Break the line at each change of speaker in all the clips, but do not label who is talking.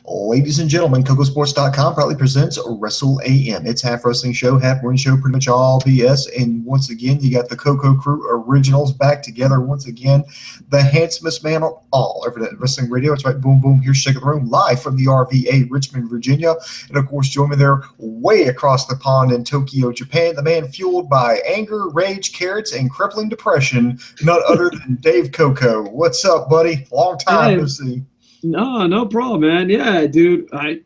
Ladies and gentlemen, KocoSports.com proudly presents Wrestle AM. It's half wrestling show, half win show, pretty much all BS. And once again, you got the Koco crew originals back together once again. The handsomest man on all over that wrestling radio. It's right, boom, boom, here's Shake of the Room, live from the RVA, Richmond, Virginia. And of course, join me there way across the pond in Tokyo, Japan. The man fueled by anger, rage, carrots, and crippling depression, none other than Dave Koco. What's up, buddy? Long time to see.
No problem, man. Yeah, dude. I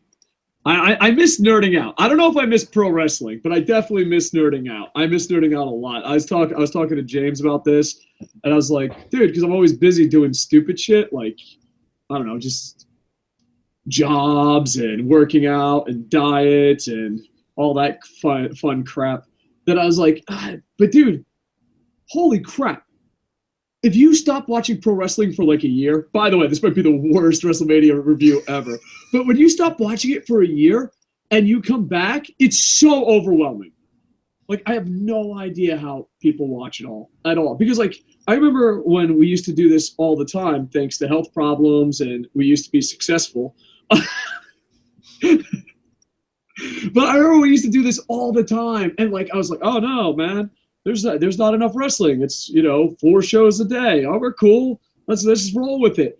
miss nerding out. I don't know if I miss pro wrestling, but I definitely miss nerding out. I miss nerding out a lot. I was talking to James about this, and I was like, dude, because I'm always busy doing stupid shit, like, I don't know, just jobs and working out and diets and all that fun crap. That I was like, but dude, holy crap. If you stop watching pro wrestling for like a year, by the way, this might be the worst WrestleMania review ever, but when you stop watching it for a year and you come back, it's so overwhelming. Like, I have no idea how people watch it all at all. Because, like, I remember when we used to do this all the time, thanks to health problems, and we used to be successful. But I remember we used to do this all the time. And, like, I was like, oh, no, man. There's not enough wrestling. It's, 4 shows a day. Oh, we're cool. Let's just roll with it.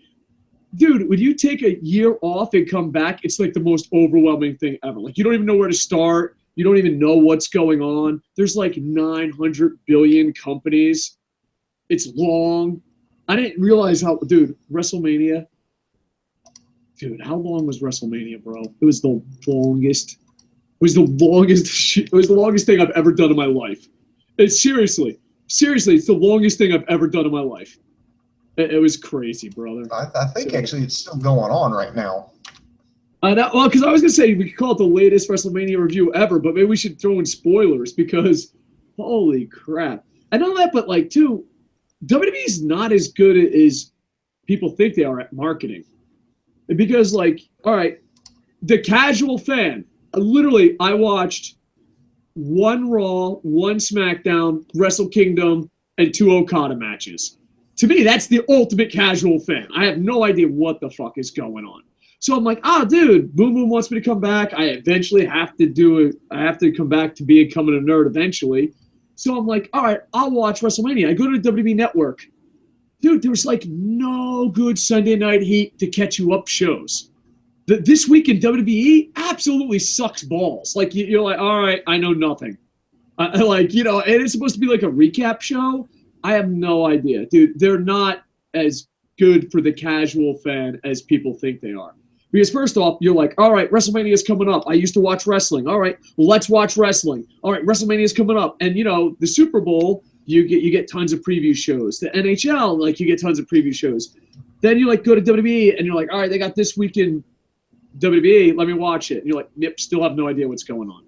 Dude, when you take a year off and come back, it's like the most overwhelming thing ever. Like, you don't even know where to start. You don't even know what's going on. There's like 900 billion companies. It's long. I didn't realize how, dude, WrestleMania. Dude, how long was WrestleMania, bro? It was the longest. It was the longest thing I've ever done in my life. It's seriously, it's the longest thing I've ever done in my life. It was crazy, brother.
I think actually it's still going on right now.
Well, because I was going to say we could call it the latest WrestleMania review ever, but maybe we should throw in spoilers because holy crap. I know that, but like, too, WWE's not as good as people think they are at marketing. Because, like, all right, the casual fan, literally, I watched 1 Raw, 1 SmackDown, Wrestle Kingdom, and 2 Okada matches. To me, that's the ultimate casual fan. I have no idea what the fuck is going on. So I'm like, dude, Boom Boom wants me to come back. I eventually have to do it. I have to come back to becoming a nerd eventually. So I'm like, all right, I'll watch WrestleMania. I go to the WWE Network. Dude, there's like no good Sunday Night Heat to catch you up shows. This week in WWE absolutely sucks balls. Like, you're like, all right, I know nothing. And it's supposed to be like a recap show. I have no idea. Dude, they're not as good for the casual fan as people think they are. Because first off, you're like, all right, WrestleMania is coming up. I used to watch wrestling. All right, let's watch wrestling. All right, WrestleMania is coming up. And, the Super Bowl, you get tons of preview shows. The NHL, like, you get tons of preview shows. Then you, like, go to WWE, and you're like, all right, they got this weekend WWE, let me watch it. And you're like, yep, still have no idea what's going on.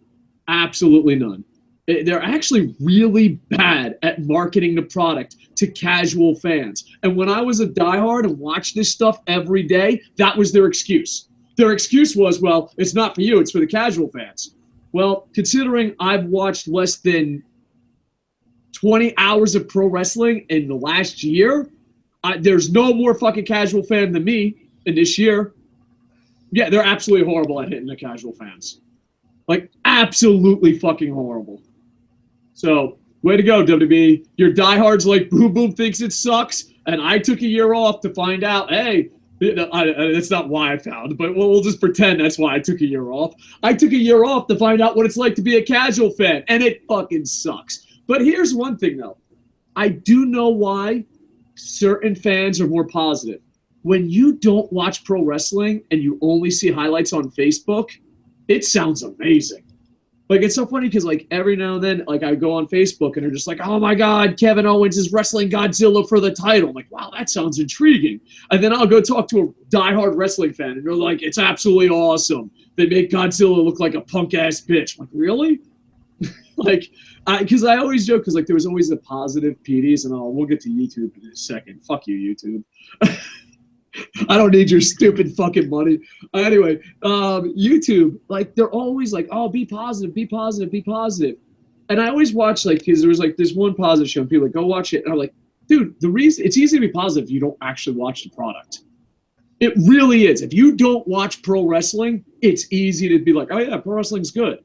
Absolutely none. They're actually really bad at marketing the product to casual fans. And when I was a diehard and watched this stuff every day, that was their excuse. Their excuse was, well, it's not for you, it's for the casual fans. Well, considering I've watched less than 20 hours of pro wrestling in the last year, there's no more fucking casual fan than me in this year. Yeah, they're absolutely horrible at hitting the casual fans. Like, absolutely fucking horrible. So, way to go, WWE. Your diehards like Boom Boom thinks it sucks, and I took a year off to find out, hey, that's not why I found, but we'll just pretend that's why I took a year off. I took a year off to find out what it's like to be a casual fan, and it fucking sucks. But here's one thing, though. I do know why certain fans are more positive. When you don't watch pro wrestling and you only see highlights on Facebook, it sounds amazing. Like, it's so funny because, like, every now and then, like, I go on Facebook and they're just like, oh, my God, Kevin Owens is wrestling Godzilla for the title. I'm like, wow, that sounds intriguing. And then I'll go talk to a diehard wrestling fan, and they're like, it's absolutely awesome. They make Godzilla look like a punk-ass bitch. I'm like, really? Like, because I always joke because, like, there was always the positive PDs, and we'll get to YouTube in a second. Fuck you, YouTube. I don't need your stupid fucking money. Anyway, YouTube, like, they're always like, oh, be positive, be positive, be positive. And I always watch, like, because there was, like, this one positive show, and people like, go watch it. And I'm like, dude, the reason, it's easy to be positive if you don't actually watch the product. It really is. If you don't watch pro wrestling, it's easy to be like, oh yeah, pro wrestling's good.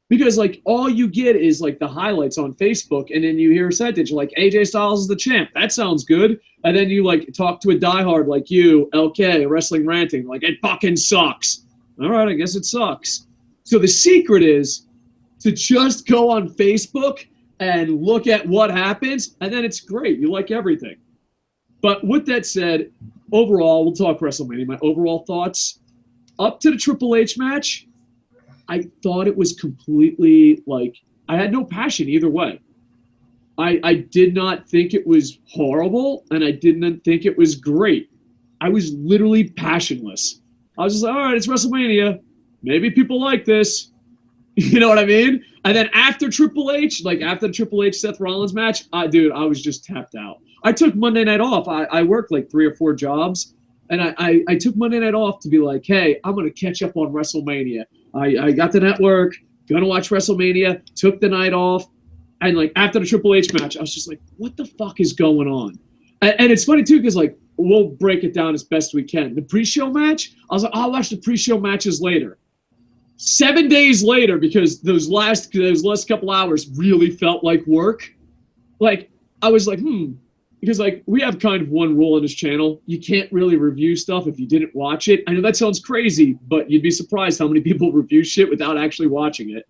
Because like all you get is like the highlights on Facebook, and then you hear a sentence like AJ Styles is the champ. That sounds good. And then you like talk to a diehard like you, LK, wrestling ranting, like it fucking sucks. All right, I guess it sucks. So the secret is to just go on Facebook and look at what happens, and then it's great. You like everything. But with that said, overall, we'll talk WrestleMania. My overall thoughts up to the Triple H match, I thought it was completely like I had no passion either way. I did not think it was horrible, and I didn't think it was great. I was literally passionless. I was just like, all right, it's WrestleMania. Maybe people like this. You know what I mean? And then after Triple H, like after the Triple H Seth Rollins match, dude, I was just tapped out. I took Monday night off. I worked like 3 or 4 jobs, and I took Monday night off to be like, hey, I'm going to catch up on WrestleMania. I got the network, going to watch WrestleMania, took the night off, and like after the Triple H match, I was just like, what the fuck is going on? And it's funny too, because like we'll break it down as best we can. The pre-show match, I was like, I'll watch the pre-show matches later. 7 days later, because those last couple hours really felt like work. Like I was like, because like we have kind of one rule on this channel: you can't really review stuff if you didn't watch it. I know that sounds crazy, but you'd be surprised how many people review shit without actually watching it.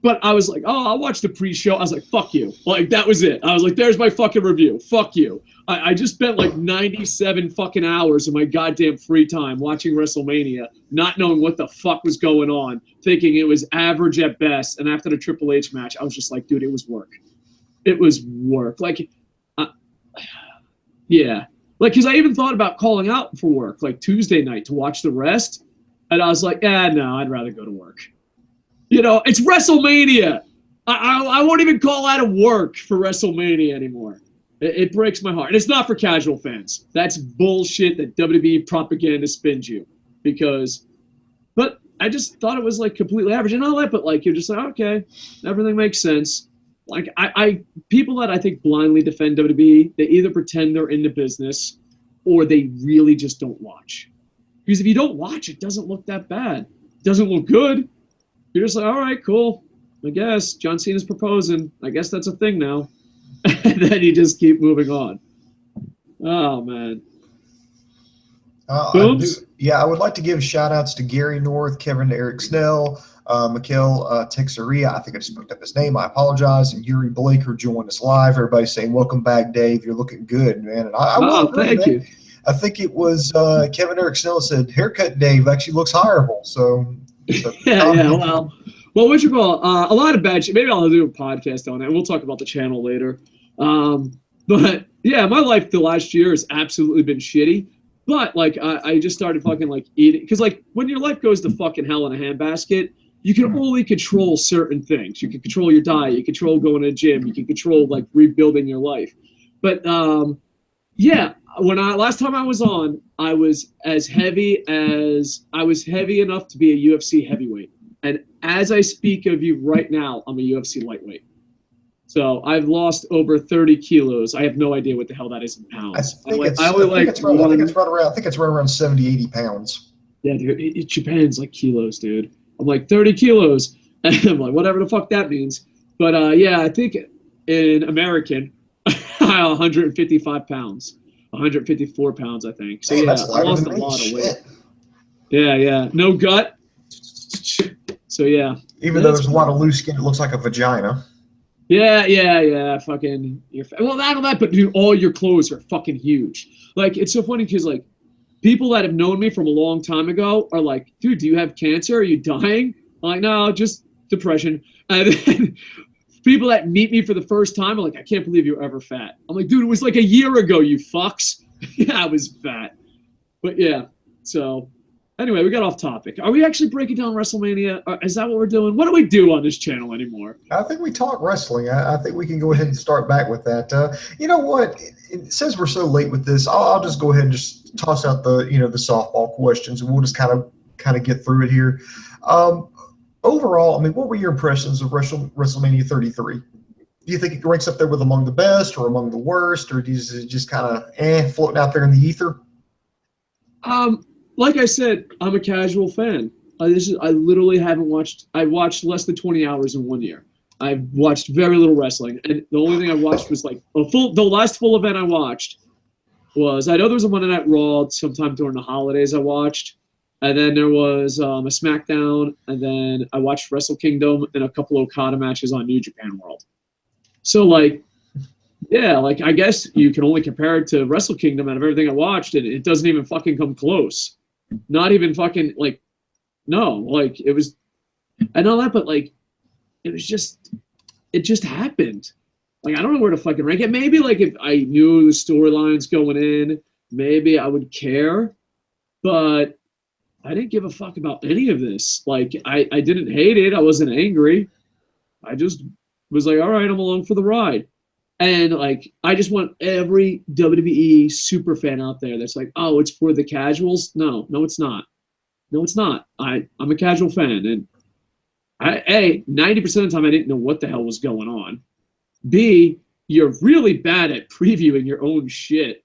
But I was like, oh, I'll watch the pre-show. I was like, fuck you. Like that was it. I was like, there's my fucking review. Fuck you. I just spent like 97 fucking hours of my goddamn free time watching WrestleMania, not knowing what the fuck was going on, thinking it was average at best. And after the Triple H match, I was just like, dude, it was work. It was work. Like, yeah. Like, because I even thought about calling out for work, like Tuesday night to watch the rest. And I was like, no, I'd rather go to work. You know, it's WrestleMania. I won't even call out of work for WrestleMania anymore. It breaks my heart. And it's not for casual fans. That's bullshit that WWE propaganda spins you. But I just thought it was like completely average. And all that, but like, you're just like, okay, everything makes sense. Like people that I think blindly defend WWE, they either pretend they're in the business or they really just don't watch. Because if you don't watch, it doesn't look that bad. It doesn't look good. You're just like, all right, cool. I guess John Cena's proposing. I guess that's a thing now. And then you just keep moving on. Oh, man.
I would like to give shout-outs to Gary North, Kevin Eric Snell, Mikhail Texeria. I think I just picked up his name. I apologize. And Yuri Blake, who joined us live. Everybody's saying, welcome back, Dave. You're looking good, man. And I
thank you.
I think it was Kevin Eric Snell said, haircut Dave actually looks hireable. So
well, what you call a lot of bad shit. Maybe I'll do a podcast on it, and we'll talk about the channel later. But yeah, my life the last year has absolutely been shitty. But like, I just started fucking like eating, because like when your life goes to fucking hell in a handbasket, you can only control certain things. You can control your diet, you control going to the gym, you can control like rebuilding your life. But yeah, last time I was on, I was heavy enough to be a UFC heavyweight. And as I speak of you right now, I'm a UFC lightweight. So I've lost over 30 kilos. I have no idea what the hell that is in pounds. I think it's
right around 70, 80 pounds.
Yeah, dude, it Japan's like kilos, dude. I'm like 30 kilos. And I'm like, whatever the fuck that means. But yeah, I think in American, 155 pounds. 154 pounds, I think. So yeah, I lost a lot of weight. Yeah. No gut. So yeah.
Even though there's a lot of loose skin, it looks like a vagina.
Yeah. Fucking. Well, not all that, but dude, all your clothes are fucking huge. Like, it's so funny because like people that have known me from a long time ago are like, dude, do you have cancer? Are you dying? I'm like, no, just depression. And then people that meet me for the first time are like, I can't believe you're ever fat. I'm like, dude, it was like a year ago, you fucks. Yeah, I was fat. But yeah, so anyway, we got off topic. Are we actually breaking down WrestleMania? Is that what we're doing? What do we do on this channel anymore?
I think we talk wrestling. I think we can go ahead and start back with that. You know what? Since we're so late with this, I'll just go ahead and just toss out the softball questions, and we'll just kind of get through it here. Overall, I mean, what were your impressions of WrestleMania 33? Do you think it ranks up there with among the best or among the worst, or is it just kind of floating out there in the ether?
Like I said, I'm a casual fan. I literally haven't watched. I watched less than 20 hours in 1 year. I've watched very little wrestling, and the only thing I watched was like the last full event I watched was, I know there was a Monday Night Raw sometime during the holidays I watched, and then there was a SmackDown, and then I watched Wrestle Kingdom and a couple Okada matches on New Japan World. So like, yeah, like I guess you can only compare it to Wrestle Kingdom out of everything I watched, and it doesn't even fucking come close. Not even fucking like, no, like it was, and all that, but like, it just happened. Like, I don't know where to fucking rank it. Maybe like if I knew the storylines going in, maybe I would care, but I didn't give a fuck about any of this. Like, I didn't hate it. I wasn't angry. I just was like, all right, I'm along for the ride. And like, I just want every WWE super fan out there that's like, oh, it's for the casuals. No, it's not. No, it's not. I'm a casual fan, and 90% of the time I didn't know what the hell was going on. B, you're really bad at previewing your own shit.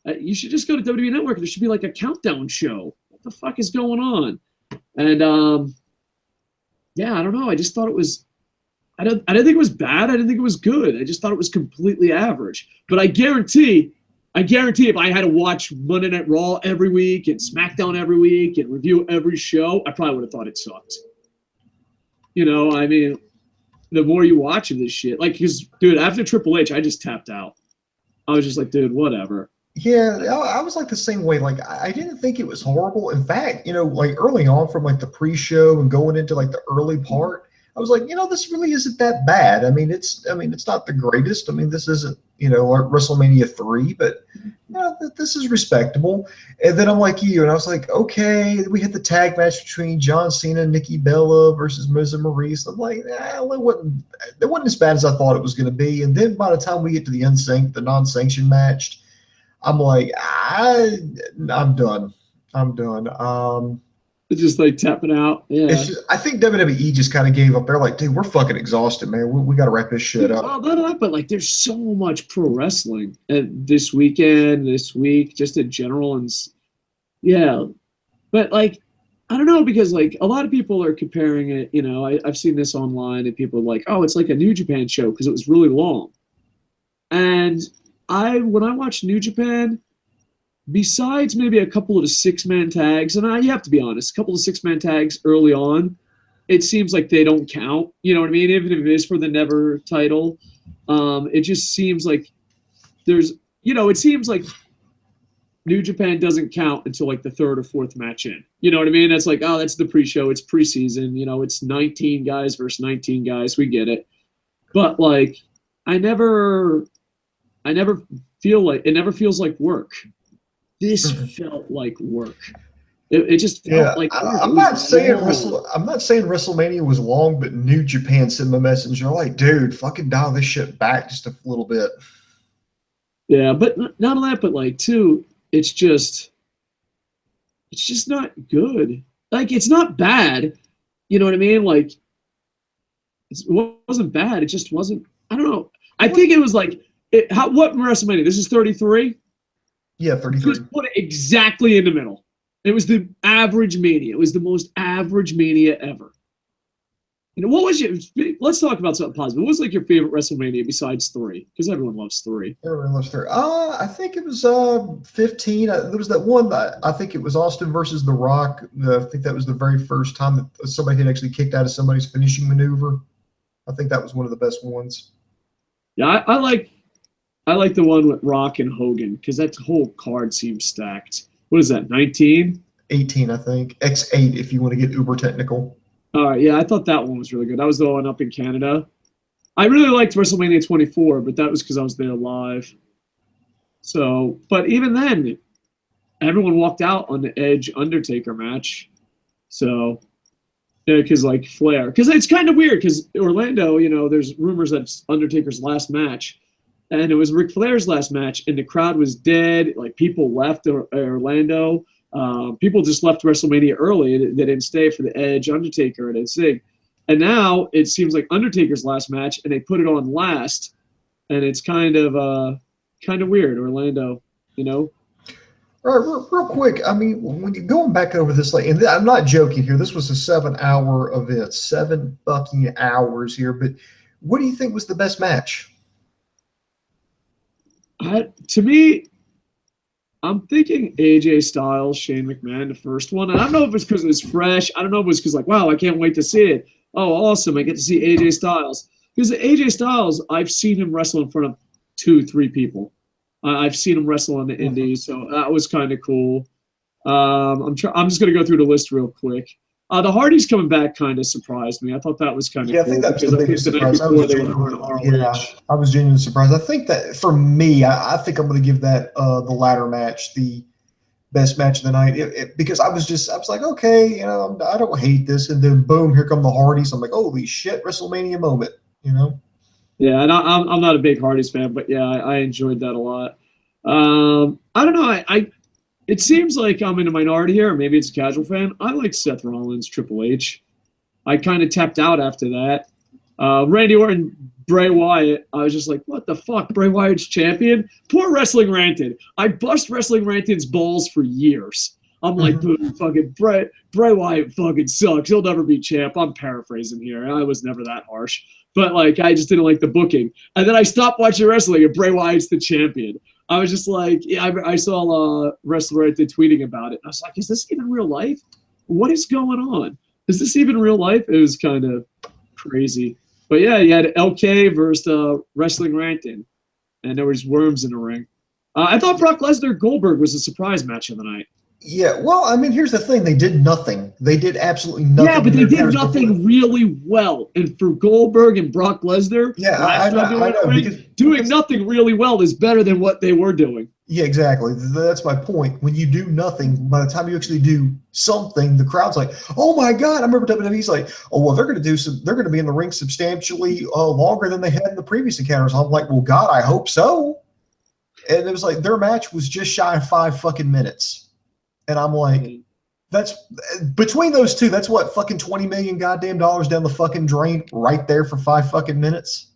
You should just go to WWE Network. There should be like a countdown show. What the fuck is going on? And yeah, I don't know. I just thought it was. I didn't think it was bad. I didn't think it was good. I just thought it was completely average. But I guarantee if I had to watch Monday Night Raw every week and SmackDown every week and review every show, I probably would have thought it sucked. You know, I mean, the more you watch of this shit, like, because, dude, after Triple H, I just tapped out. I was just like, dude, whatever.
Yeah, I was like the same way. Like, I didn't think it was horrible. In fact, like early on from like the pre-show and going into like the early part, I was like, this really isn't that bad. I mean, it's not the greatest. I mean, this isn't, like WrestleMania 3, but this is respectable. And then I'm like you, and I was like, okay, we had the tag match between John Cena and Nikki Bella versus Miz and Maurice. I'm like, it wasn't as bad as I thought it was going to be. And then by the time we get to the non-sanctioned match, I'm like, I'm done.
Just like tapping out. Yeah.
I think WWE just kind of gave up. They're like, dude, we're fucking exhausted, man. We got to wrap this shit up.
Well, not but like, there's so much pro wrestling this weekend, this week, just in general, and yeah. But like, I don't know, because like a lot of people are comparing it. I've seen this online, and people are like, oh, it's like a New Japan show because it was really long. And when I watch New Japan, besides maybe a couple of the 6-man tags, and you have to be honest, a couple of 6-man tags early on, it seems like they don't count. You know what I mean? Even if it is for the Never title, it just seems like it seems like New Japan doesn't count until like the 3rd or 4th match in. You know what I mean? That's like, oh, that's the pre-show. It's preseason. It's 19 guys versus 19 guys. We get it. But like, I never feel like, it never feels like work. This felt like work. It just felt like work.
I'm not saying WrestleMania was long, but New Japan sent me a message. They're like, dude, fucking dial this shit back just a little bit.
Yeah, but not only that, but like too, it's just not good. Like, it's not bad. You know what I mean? Like, it wasn't bad. It just wasn't. I don't know. I think it was like what WrestleMania? This is 33.
Yeah, 33.
Just put it exactly in the middle. It was the average Mania. It was the most average Mania ever. What was let's talk about something positive. What was like your favorite WrestleMania besides 3? Because everyone loves 3.
Everyone loves 3. I think it was 15. There was that one, I think it was Austin versus The Rock. I think that was the very first time that somebody had actually kicked out of somebody's finishing maneuver. I think that was one of the best ones.
Yeah, I like the one with Rock and Hogan, because that whole card seems stacked. What is that, 19?
18, I think. X8 if you want to get uber technical.
All right, yeah, I thought that one was really good. That was the one up in Canada. I really liked WrestleMania 24, but that was because I was there live. So, but even then, everyone walked out on the Edge Undertaker match. So, yeah, because like Flair. Because it's kind of weird, because Orlando, there's rumors that it's Undertaker's last match. And it was Ric Flair's last match, and the crowd was dead. Like, people left Orlando. People just left WrestleMania early. They didn't stay for the Edge, Undertaker, and Sting. And now it seems like Undertaker's last match, and they put it on last, and it's kind of weird, Orlando.
All right, real quick. I mean, when you're going back over this, like, and I'm not joking here. This was a 7-hour event, 7 fucking hours here. But what do you think was the best match?
To me, I'm thinking AJ Styles, Shane McMahon, the first one. And I don't know if it's because it's fresh. I don't know if it's because, like, wow, I can't wait to see it. Oh, awesome. I get to see AJ Styles. Because AJ Styles, I've seen him wrestle in front of 2-3 people. I've seen him wrestle on the Indies, so that was kind of cool. I'm just going to go through the list real quick. The Hardys coming back kind of surprised me. I thought that was kind of cool.
I think that was the biggest surprise. I was genuinely surprised. I think that for me, I think I'm going to give that the ladder match the best match of the night because I was like, okay, you know, I don't hate this, and then boom, here come the Hardys. I'm like, holy shit, WrestleMania moment, you know.
Yeah, and I'm not a big Hardys fan, but yeah, I enjoyed that a lot. I don't know. It seems like I'm in a minority here, or maybe it's a casual fan. I like Seth Rollins, Triple H. I kind of tapped out after that. Randy Orton, Bray Wyatt. I was just like, what the fuck? Bray Wyatt's champion? Poor Wrestling Ranted. I bust Wrestling Ranted's balls for years. I'm like, dude, fucking Bray Wyatt fucking sucks. He'll never be champ. I'm paraphrasing here. I was never that harsh. But, like, I just didn't like the booking. And then I stopped watching wrestling, and Bray Wyatt's the champion. I was just like, I saw Wrestler tweeting about it. I was like, is this even real life? What is going on? Is this even real life? It was kind of crazy. But, yeah, you had LK versus Wrestling Ranting, and there was worms in the ring. I thought Brock Lesnar Goldberg was a surprise match of the night.
Yeah, well, I mean, here's the thing. They did nothing. They did absolutely nothing.
Yeah, but they did nothing really well. And for Goldberg and Brock Lesnar,
I know because
doing nothing really well is better than what they were doing.
Yeah, exactly. That's my point. When you do nothing, by the time you actually do something, the crowd's like, "Oh my god!" I remember WWE's like, "Oh well, they're going to be in the ring substantially longer than they had in the previous encounters." I'm like, "Well, God, I hope so." And it was like their match was just shy of 5 fucking minutes. And I'm like, that's between those two, that's what, fucking $20 million goddamn dollars down the fucking drain right there for 5 fucking minutes.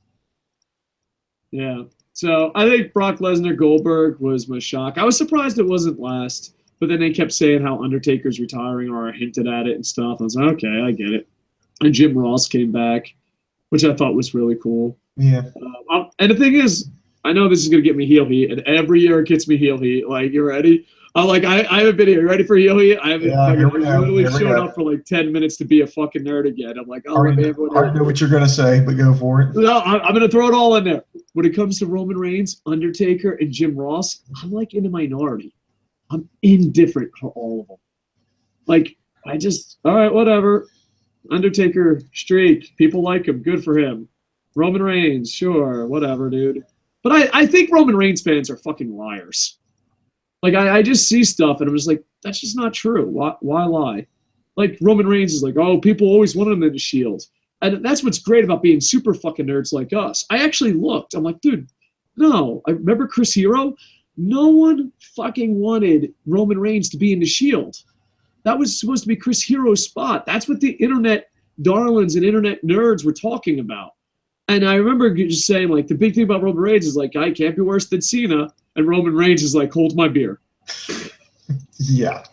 Yeah. So I think Brock Lesnar Goldberg was my shock. I was surprised it wasn't last, but then they kept saying how Undertaker's retiring or hinted at it and stuff. I was like, okay, I get it. And Jim Ross came back, which I thought was really cool.
Yeah.
And the thing is, I know this is going to get me heel heat, and every year it gets me heel heat. Like, you ready? I haven't been here. You ready for heel heat? I haven't literally showed up for like 10 minutes to be a fucking nerd again. I'm like, oh,
I know what you're going to say, but go for it.
No, I'm going to throw it all in there. When it comes to Roman Reigns, Undertaker, and Jim Ross, I'm like in a minority. I'm indifferent for all of them. Like, all right, whatever. Undertaker, streak. People like him. Good for him. Roman Reigns, sure, whatever, dude. But I think Roman Reigns fans are fucking liars. Like, I just see stuff, and I'm just like, that's just not true. Why lie? Like, Roman Reigns is like, oh, people always wanted him in the Shield. And that's what's great about being super fucking nerds like us. I actually looked. I'm like, dude, no. I remember Chris Hero? No one fucking wanted Roman Reigns to be in the Shield. That was supposed to be Chris Hero's spot. That's what the internet darlings and internet nerds were talking about. And I remember just saying, like, the big thing about Roman Reigns is, like, I can't be worse than Cena. And Roman Reigns is like, hold my beer.
Yeah.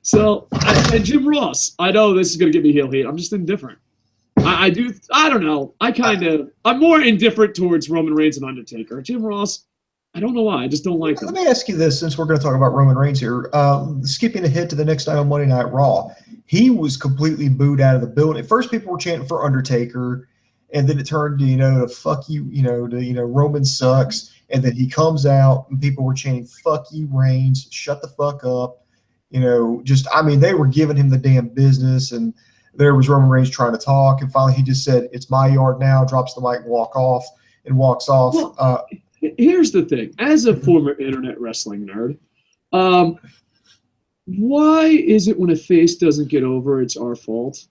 So, and Jim Ross, I know this is going to get me heel heat. I'm just indifferent. I don't know. I'm more indifferent towards Roman Reigns and Undertaker. Jim Ross, I don't know why. I just don't like him.
Let me ask you this, since we're going to talk about Roman Reigns here. Skipping ahead to the next night on Monday Night Raw, he was completely booed out of the building. At first, people were chanting for Undertaker, and then it turned to, to fuck you, to, Roman sucks. And then he comes out and people were chanting, fuck you, Reigns, shut the fuck up. They were giving him the damn business. And there was Roman Reigns trying to talk. And finally he just said, it's my yard now, drops the mic and walks off.
Well, here's the thing. As a former internet wrestling nerd, why is it when a face doesn't get over, it's our fault?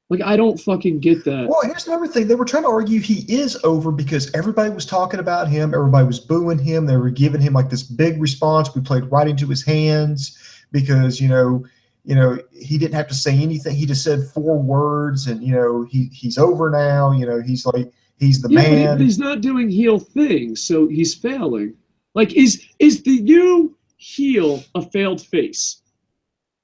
Like, I don't fucking get that.
Well, here's another thing. They were trying to argue he is over because everybody was talking about him. Everybody was booing him. They were giving him like this big response. We played right into his hands because, he didn't have to say anything. He just said 4 words and, he's over now. He's like, he's the man.
But he's not doing heel things, so he's failing. Like, is the new heel a failed face?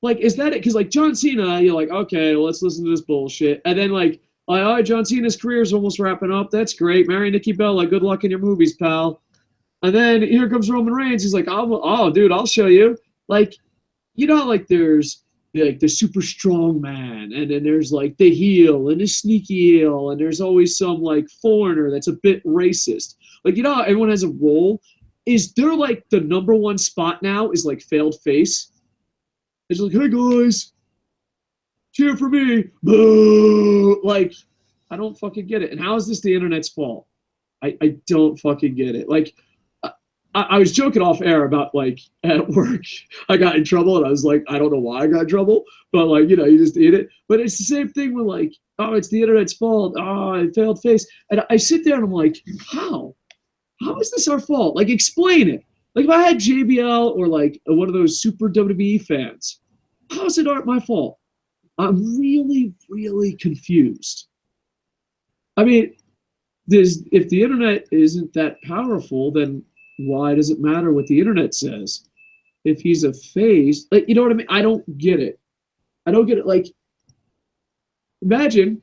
Like, is that it? Because, like, John Cena, you're like, okay, let's listen to this bullshit. And then, like, all right, John Cena's career is almost wrapping up. That's great. Marry Nikki Bella. Good luck in your movies, pal. And then here comes Roman Reigns. He's like, oh, dude, I'll show you. Like, you know, like, there's like the super strong man, and then there's like the heel and the sneaky heel, and there's always some like foreigner that's a bit racist. Like, you know, how everyone has a role. Is there like the number one spot now is like failed face? It's like, hey guys, cheer for me. Boo! Like, I don't fucking get it. And how is this the internet's fault? I don't fucking get it. Like, I was joking off air about, like, at work, I got in trouble, and I was like, I don't know why I got in trouble, but, like, you know, you just eat it. But it's the same thing with, like, oh, it's the internet's fault. Oh, I failed face. And I sit there and I'm like, how? How is this our fault? Like, explain it. Like, if I had JBL or, like, one of those super WWE fans, how is it my fault? I'm really, really confused. I mean, if the internet isn't that powerful, then why does it matter what the internet says? If he's a face, like, you know what I mean? I don't get it. I don't get it. Like, imagine,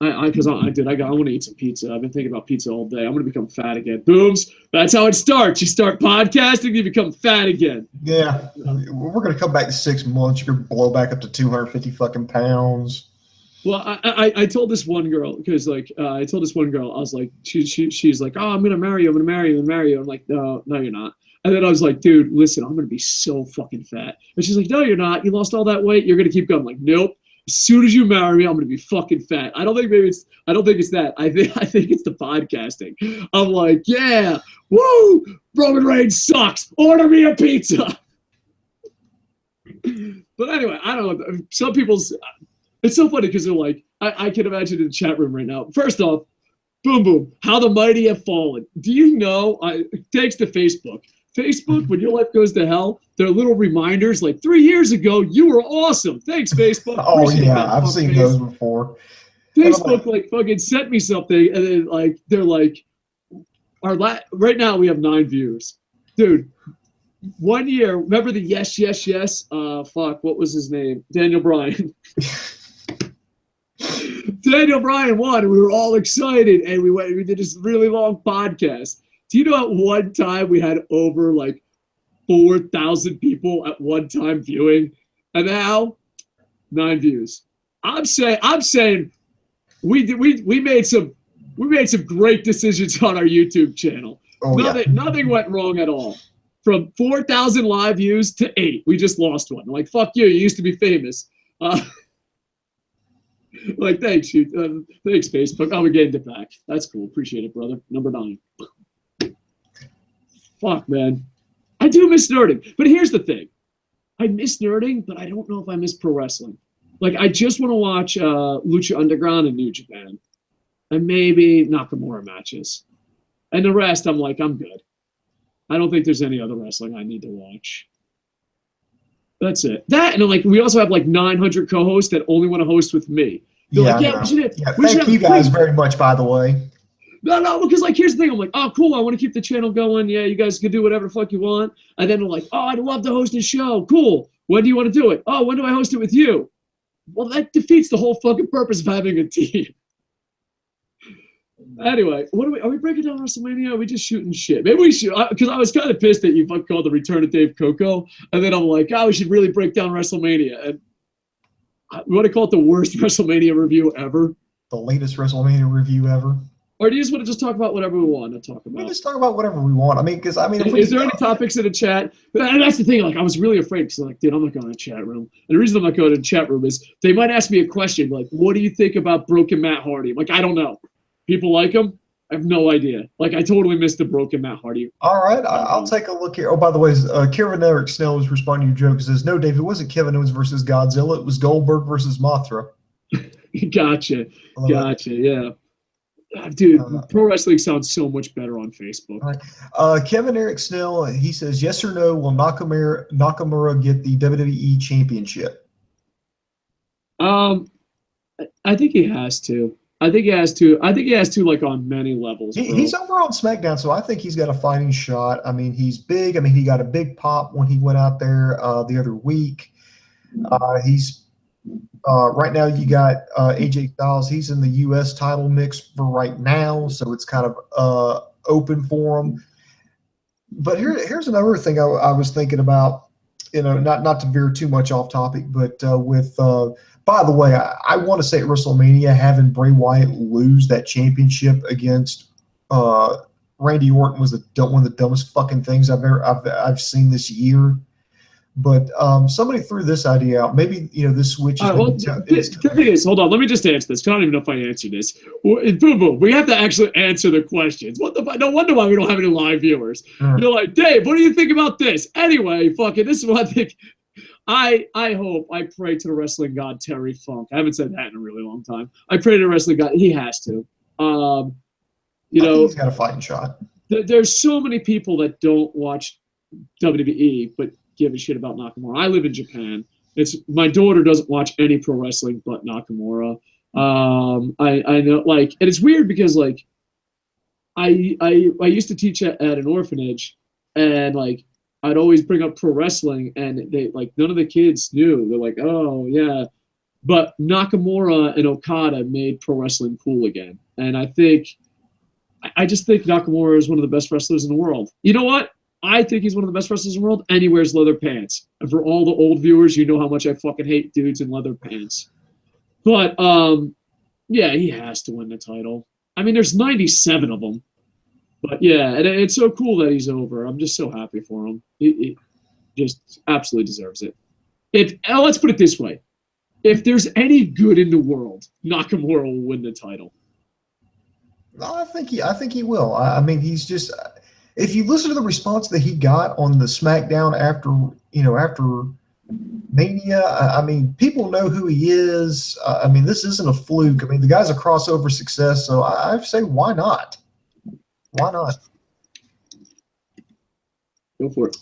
I want to eat some pizza. I've been thinking about pizza all day. I'm going to become fat again. Booms. That's how it starts. You start podcasting, you become fat again.
Yeah. We're going to come back to 6 months. You're going to blow back up to 250 fucking pounds.
Well, I told this one girl, because, like, I was like, she's like, oh, I'm going to marry you. I'm going to marry you. I'm going to marry you. I'm like, no, you're not. And then I was like, dude, listen, I'm going to be so fucking fat. And she's like, no, you're not. You lost all that weight. You're going to keep going. I'm like, nope. As soon as you marry me, I'm going to be fucking fat. I don't think it's that. I think it's the podcasting. I'm like, yeah, woo, Roman Reigns sucks. Order me a pizza. But anyway, I don't know. Some people's, it's so funny because they're like, I can imagine in the chat room right now. First off, boom, boom, how the mighty have fallen. Do you know, thanks to Facebook. Facebook, when your life goes to hell, there are little reminders like 3 years ago, you were awesome. Thanks, Facebook.
Oh, yeah, I've seen those before.
Facebook, like, fucking sent me something, and then, like, they're like, right now we have 9 views. Dude, 1 year, remember the yes, what was his name? Daniel Bryan. Daniel Bryan won, and we were all excited, and we did this really long podcast. Do you know at one time we had over like 4,000 people at one time viewing, and now 9 views. I'm saying we made some great decisions on our YouTube channel. Oh, nothing went wrong at all. From 4,000 live views to 8, we just lost one. Like, fuck you. You used to be famous. Like, thanks, thanks, Facebook. Oh, we're getting it back. That's cool. Appreciate it, brother. Number 9. Fuck, man. I do miss nerding. But here's the thing. I miss nerding, but I don't know if I miss pro wrestling. Like, I just want to watch Lucha Underground and New Japan. And maybe Nakamura matches. And the rest, I'm like, I'm good. I don't think there's any other wrestling I need to watch. That's it. That, and like, we also have like 900 co-hosts that only want to host with me. They're
thank you guys very much, by the way.
No, because, like, here's the thing. I'm like, oh, cool, I want to keep the channel going. Yeah, you guys can do whatever the fuck you want. And then they're like, oh, I'd love to host a show. Cool. When do you want to do it? Oh, when do I host it with you? Well, that defeats the whole fucking purpose of having a team. Anyway, are we breaking down WrestleMania? Are we just shooting shit? Maybe we should, because I was kind of pissed that you fucking called the return of Dave Koco. And then I'm like, oh, we should really break down WrestleMania. And we want to call it the worst WrestleMania review ever.
The latest WrestleMania review ever.
Or do you just want to just talk about whatever we want to talk about?
We just talk about whatever we want. I mean, because
is there any topics in the chat? And that's the thing. Like, I was really afraid because, like, dude, I'm not going to the chat room. And the reason I'm not going to the chat room is they might ask me a question like, "What do you think about Broken Matt Hardy?" I'm like, I don't know. People like him. I have no idea. Like, I totally missed the Broken Matt Hardy.
All right, I'll take a look here. Oh, by the way, Kevin Eric Snell was responding to your joke. He says, "No, Dave, it wasn't Kevin Owens versus Godzilla. It was Goldberg versus Mothra."
Gotcha. Yeah. Dude, pro wrestling sounds so much better on Facebook.
All right. Kevin Eric Snell, he says, yes or no, will Nakamura get the WWE Championship?
I think he has to. I think he has to. I think he has to, like, on many levels.
He's over on SmackDown, so I think he's got a fighting shot. I mean, he's big. I mean, he got a big pop when he went out there the other week. He's right now. You got AJ Styles. He's in the U.S. title mix for right now, so it's kind of open for him. But here's another thing I was thinking about. You know, not to veer too much off topic, but with by the way, I want to say at WrestleMania, having Bray Wyatt lose that championship against Randy Orton was one of the dumbest fucking things I've seen this year. But somebody threw this idea out. Maybe, you know, this switch is
the thing is, hold on, let me just answer this. I don't even know if I answered this. Boom, boom. We have to actually answer the questions. What the fuck? No wonder why we don't have any live viewers. You're like, Dave, what do you think about this? Anyway, fucking, this is what I think. I pray to the wrestling god Terry Funk. I haven't said that in a really long time. I pray to the wrestling god. He has to. You know,
he's got a fighting shot.
There's so many people that don't watch WWE, but give a shit about Nakamura. I live in Japan. My daughter doesn't watch any pro wrestling but Nakamura. I know, like, and it's weird because, like, I used to teach at an orphanage, and, like, I'd always bring up pro wrestling, and they, like, none of the kids knew. They're like, oh yeah, but Nakamura and Okada made pro wrestling cool again, and I just think Nakamura is one of the best wrestlers in the world. You know what? I think he's one of the best wrestlers in the world, and he wears leather pants. And for all the old viewers, you know how much I fucking hate dudes in leather pants. But, yeah, he has to win the title. I mean, there's 97 of them. But, yeah, and it's so cool that he's over. I'm just so happy for him. He just absolutely deserves it. Let's put it this way. If there's any good in the world, Nakamura will win the title.
I think he will. I mean, he's just... If you listen to the response that he got on the SmackDown after Mania, I mean, people know who he is. I mean, this isn't a fluke. I mean, the guy's a crossover success, so I say, why not? Why not?
Go for it.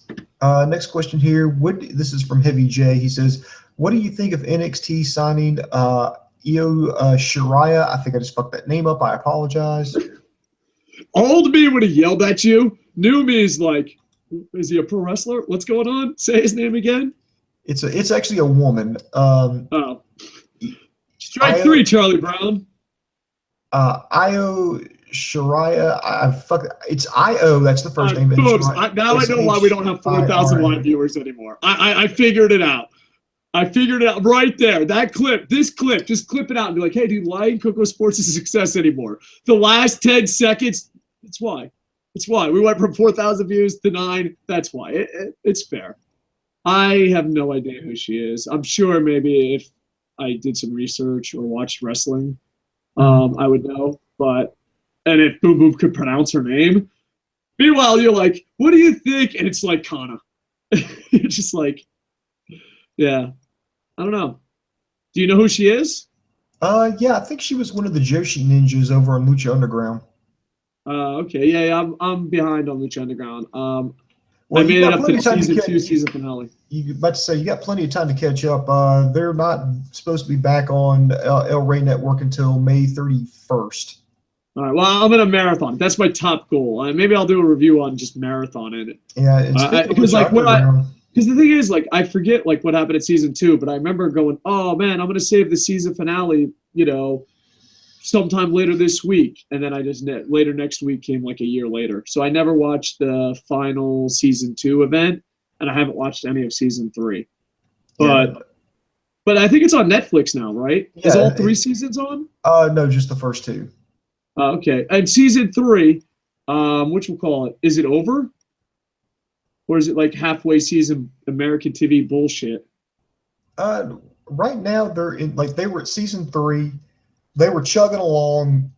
Next question here. This is from Heavy J. He says, what do you think of NXT signing Io Shirai? I think I just fucked that name up. I apologize.
Old me would have yelled at you. New me is like, is he a pro wrestler? What's going on? Say his name again.
It's actually a woman.
Oh. Strike three, Charlie Brown.
Io Shirai. It's Io. That's the first name.
Folks, now I know why we don't have 4,000 live viewers anymore. I figured it out. I figured it out right there. That clip, this clip, just clip it out and be like, hey, dude, why ain't KocoSports a success anymore? The last 10 seconds, that's why. It's why. We went from 4,000 views to 9. That's why. It's fair. I have no idea who she is. I'm sure maybe if I did some research or watched wrestling, I would know. And if Boom Boom could pronounce her name. Meanwhile, you're like, what do you think? And it's like Kana. You're just like, yeah. I don't know. Do you know who she is?
Yeah, I think she was one of the Joshi ninjas over on Lucha Underground.
Okay, yeah, I'm behind on Lucha Underground.
Well,
I made it up to season 2 season finale.
You about to say you got plenty of time to catch up. They're not supposed to be back on El Rey Network until May 31st.
All right, well, I'm in a marathon. That's my top goal. Maybe I'll do a review on just marathon in it.
Yeah,
because the thing is, like, I forget like what happened at season 2, but I remember going, oh man, I'm gonna save the season finale, you know, sometime later this week, and then I just later next week came like a year later. So I never watched the final season 2 event, and I haven't watched any of season 3. But I think it's on Netflix now, right?
Yeah,
is all 3 seasons on?
No, just the first 2.
Okay, and season 3, which we'll call it, is it over? Or is it like halfway season American TV bullshit?
Right now they're in, like, they were at season 3. They were chugging along,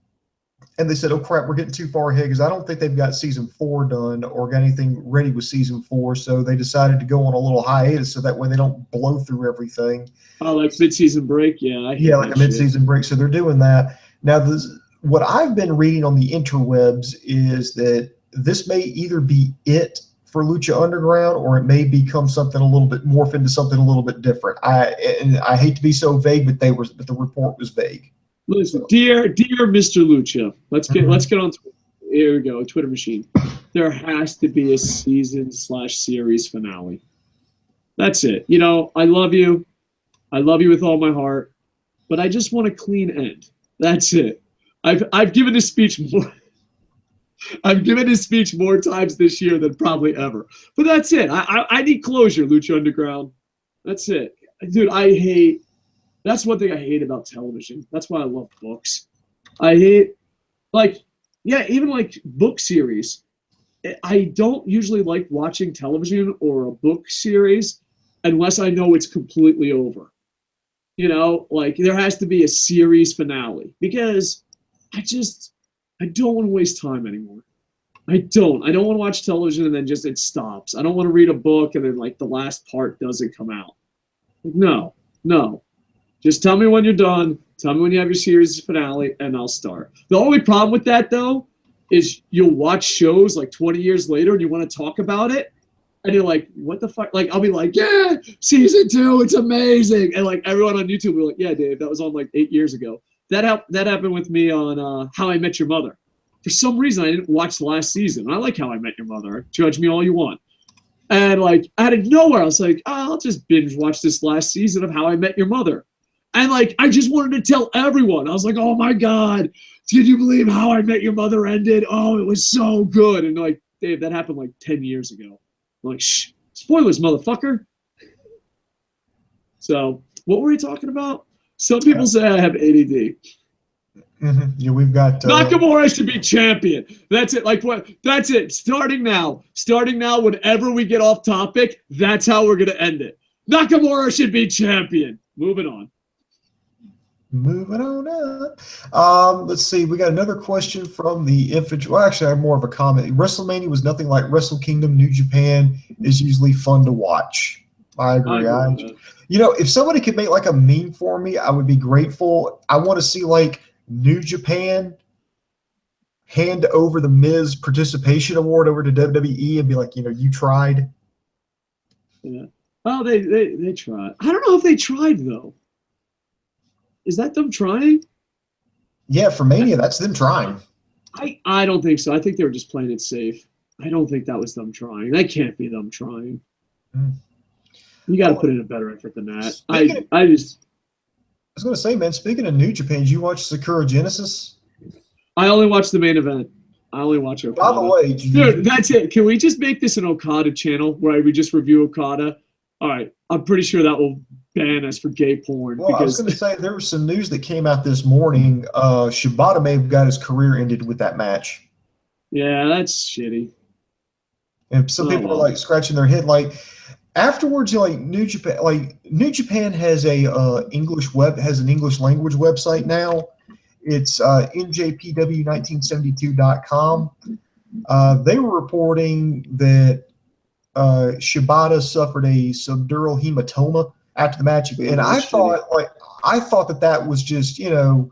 and they said, oh crap, we're getting too far ahead, because I don't think they've got season 4 done or got anything ready with season 4. So they decided to go on a little hiatus so that way they don't blow through everything.
Oh, like mid-season break? Yeah.
Like a mid-season break. So they're doing that. Now, what I've been reading on the interwebs is that this may either be it for Lucha Underground, or it may become something a little bit, morph into something a little bit different. I hate to be so vague, but the report was vague.
Listen, dear Mr. Lucha, let's get on Twitter. Here we go, Twitter machine. There has to be a season/series finale. That's it. You know, I love you. I love you with all my heart, but I just want a clean end. That's it. I've given this speech more. I've given his speech more times this year than probably ever. But that's it. I need closure, Lucha Underground. That's it. Dude, that's one thing I hate about television. That's why I love books. I hate, even like book series. I don't usually like watching television or a book series unless I know it's completely over. You know, like there has to be a series finale because I don't want to waste time anymore. I don't want to watch television and then just it stops. I don't want to read a book and then like the last part doesn't come out. No. Just tell me when you're done. Tell me when you have your series finale and I'll start. The only problem with that though is you'll watch shows like 20 years later and you want to talk about it and you're like, what the fuck? Like I'll be like, yeah, season 2, it's amazing. And like everyone on YouTube will be like, yeah, Dave, that was on like 8 years ago. That happened with me on How I Met Your Mother. For some reason, I didn't watch the last season. I like How I Met Your Mother. Judge me all you want. And like out of nowhere, I was like, I'll just binge watch this last season of How I Met Your Mother. And like, I just wanted to tell everyone. I was like, oh my God, did you believe How I Met Your Mother ended? Oh, it was so good. And like, Dave, that happened like 10 years ago. I'm like, shh, spoilers, motherfucker. So what were we talking about? Some people say I have ADD.
Mm-hmm. Yeah, we've got
Nakamura should be champion. That's it. Like what? That's it. Starting now. Whenever we get off topic, that's how we're gonna end it. Nakamura should be champion. Moving on.
Let's see. We got another question from the infantry. Well, actually, I have more of a comment. WrestleMania was nothing like Wrestle Kingdom. New Japan is usually fun to watch. I agree. You know, if somebody could make like a meme for me, I would be grateful. I want to see like New Japan hand over the Miz participation award over to WWE and be like, you know, you tried.
Yeah. Oh, they tried. I don't know if they tried though. Is that them trying?
Yeah, for Mania, that's them trying.
I don't think so. I think they were just playing it safe. I don't think that was them trying. That can't be them trying. You got to put in a better effort than that. I was
going to say, man, speaking of New Japan, did you watch Sakura Genesis?
I only watched the main event. I only watch Okada.
By the way,
dude, that's it. Can we just make this an Okada channel where we just review Okada? All right. I'm pretty sure that will ban us for gay porn.
Well, I was going to say, there was some news that came out this morning. Shibata may have got his career ended with that match.
Yeah, that's shitty.
And some people are like scratching their head, like afterwards, like New Japan has an English language website now. It's njpw1972.com. They were reporting that Shibata suffered a subdural hematoma after the match, and I thought that was just, you know,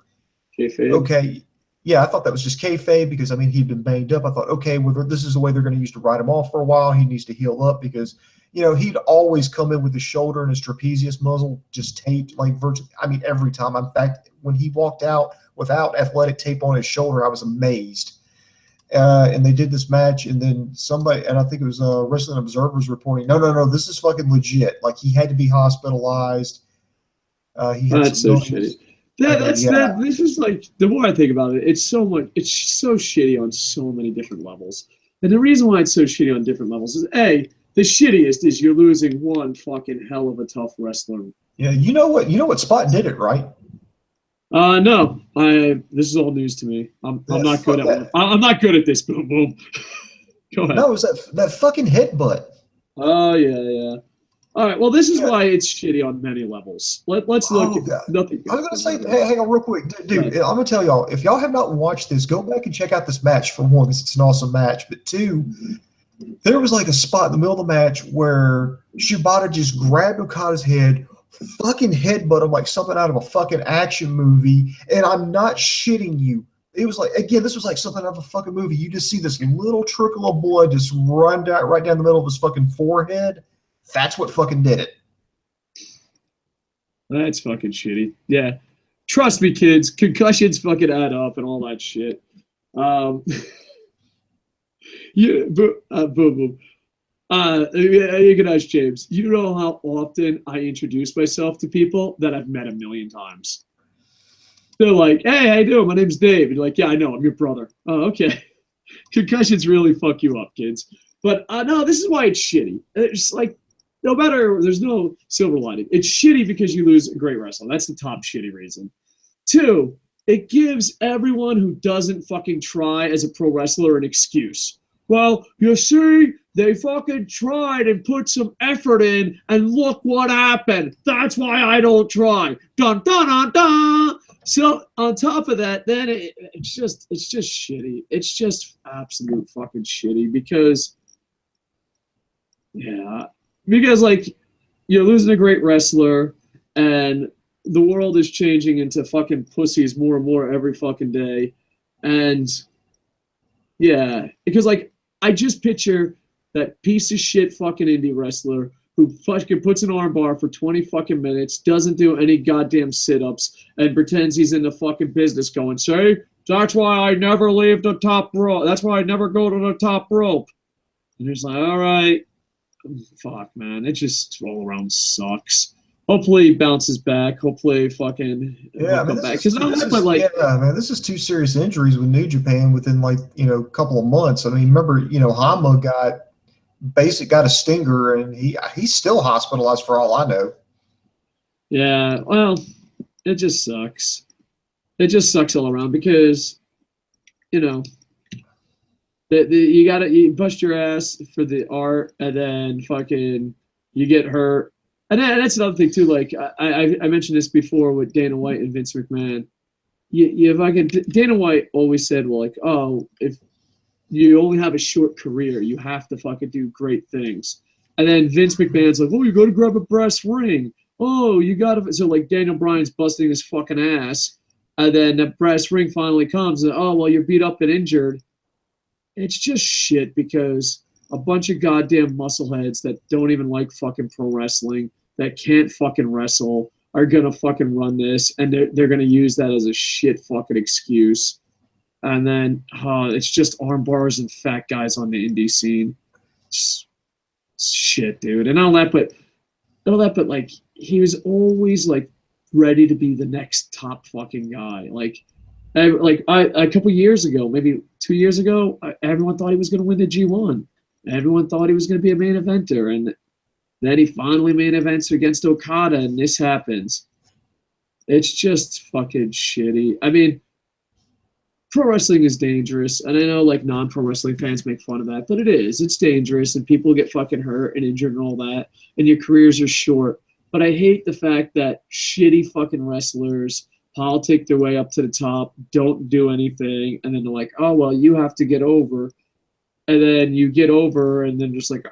kayfabe.
Okay. Yeah, I thought that was just kayfabe because, I mean, he'd been banged up. I thought, okay, well, this is the way they're going to use to write him off for a while. He needs to heal up because, you know, he'd always come in with his shoulder and his trapezius muscle just taped, like virtually, I mean, every time. In fact, when he walked out without athletic tape on his shoulder, I was amazed. And they did this match, and then somebody, and I think it was Wrestling Observer's reporting, no, this is fucking legit. Like, he had to be hospitalized.
That's so shitty. This is like, the more I think about it, it's so shitty on so many different levels. And the reason why it's so shitty on different levels is the shittiest is you're losing one fucking hell of a tough wrestler.
Yeah, you know what spot did it, right?
No, this is all news to me. I'm not good at I'm not good at this. Boom, boom. Go ahead.
No, it was that fucking headbutt.
Oh yeah. All right. Well, this is why it's shitty on many levels. Let's look at nothing.
I was gonna say, hey, hang on real quick, dude. I'm gonna tell y'all, if y'all have not watched this, go back and check out this match. For one, because it's an awesome match. But two, there was like a spot in the middle of the match where Shibata just grabbed Okada's head, fucking headbutt him like something out of a fucking action movie, and I'm not shitting you. It was like, again, this was like something out of a fucking movie. You just see this little trickle of blood just run down right down the middle of his fucking forehead. That's what fucking did it.
That's fucking shitty. Yeah. trust me, kids, concussions fucking add up and all that shit. Boom, boom. You can ask James. You know how often I introduce myself to people that I've met a million times. They're like, "Hey, how you doing? My name's Dave." And you're like, "Yeah, I know. I'm your brother." Oh, okay. Concussions really fuck you up, kids. But no, this is why it's shitty. It's like, no matter, there's no silver lining. It's shitty because you lose a great wrestler. That's the top shitty reason. 2, it gives everyone who doesn't fucking try as a pro wrestler an excuse. Well, you see, they fucking tried and put some effort in, and look what happened. That's why I don't try. Dun dun dun dun. So on top of that, then it's just shitty. It's just absolute fucking shitty because, like you're losing a great wrestler, and the world is changing into fucking pussies more and more every fucking day, and yeah, because like I just picture that piece of shit fucking indie wrestler who fucking puts an arm bar for 20 fucking minutes, doesn't do any goddamn sit-ups, and pretends he's in the fucking business going, "See, that's why I never leave the top rope. That's why I never go to the top rope." And he's like, all right, fuck, man. It just all around sucks. Hopefully he bounces back. Hopefully fucking come back.
Man, this is 2 serious injuries with New Japan within a couple of months. I mean, remember, Hama got a stinger and he's still hospitalized for all I know.
Yeah, well, it just sucks. It just sucks all around because, you bust your ass for the art and then fucking you get hurt. And that's another thing too. Like I mentioned this before with Dana White and Vince McMahon. Dana White always said, well, like, oh, if you only have a short career, you have to fucking do great things. And then Vince McMahon's like, oh, you got to grab a brass ring. Oh, you got to. So like Daniel Bryan's busting his fucking ass, and then the brass ring finally comes, and oh well, you're beat up and injured. It's just shit because a bunch of goddamn muscleheads that don't even like fucking pro wrestling, that can't fucking wrestle, are gonna fucking run this, and they're gonna use that as a shit fucking excuse. And then it's just arm bars and fat guys on the indie scene. Just shit, dude. And all that, but like he was always like ready to be the next top fucking guy. Like a couple years ago, maybe 2 years ago, everyone thought he was going to win the G1. Everyone thought he was going to be a main eventer, and then he finally main events against Okada, and this happens. It's just fucking shitty. I mean, pro wrestling is dangerous, and I know like non-pro wrestling fans make fun of that, but it is. It's dangerous, and people get fucking hurt and injured and all that, and your careers are short. But I hate the fact that shitty fucking wrestlers politic their way up to the top, don't do anything, and then they're like, oh, well, you have to get over. And then you get over, and then just like,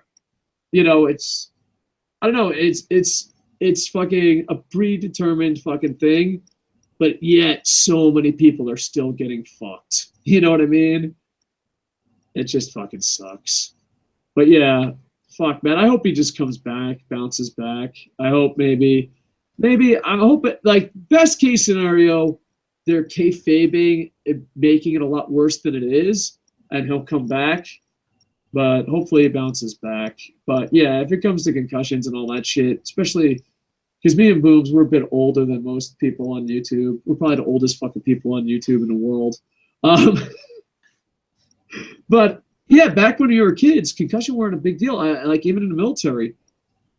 it's, I don't know, it's fucking a predetermined fucking thing, but yet so many people are still getting fucked. You know what I mean? It just fucking sucks. But yeah, fuck, man. I hope he just comes back, bounces back. I hope maybe I hope it, like, best case scenario, they're kayfabing, making it a lot worse than it is, and he'll come back. But hopefully he bounces back. But yeah, if it comes to concussions and all that shit, especially because me and Booms, we're a bit older than most people on YouTube. We're probably the oldest fucking people on YouTube in the world. But yeah, back when we were kids, concussion weren't a big deal. Like even in the military,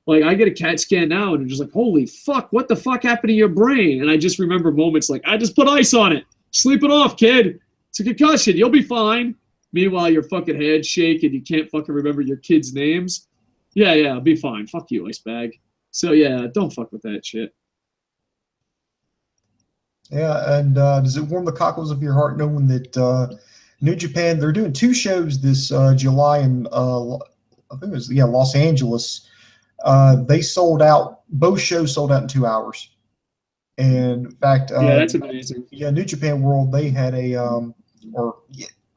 like I get a CAT scan now and I'm just like, holy fuck, what the fuck happened to your brain? And I just remember moments like, I just put ice on it. Sleep it off, kid. It's a concussion. You'll be fine. Meanwhile, your fucking head shake and you can't fucking remember your kids' names. Yeah, I'll be fine. Fuck you, ice bag. So yeah, don't fuck with that shit.
Yeah, and does it warm the cockles of your heart knowing that New Japan, they're doing 2 shows this July in I think it was Los Angeles. They sold out, both shows sold out in 2 hours. And in fact,
that's amazing.
Yeah, New Japan World, they had a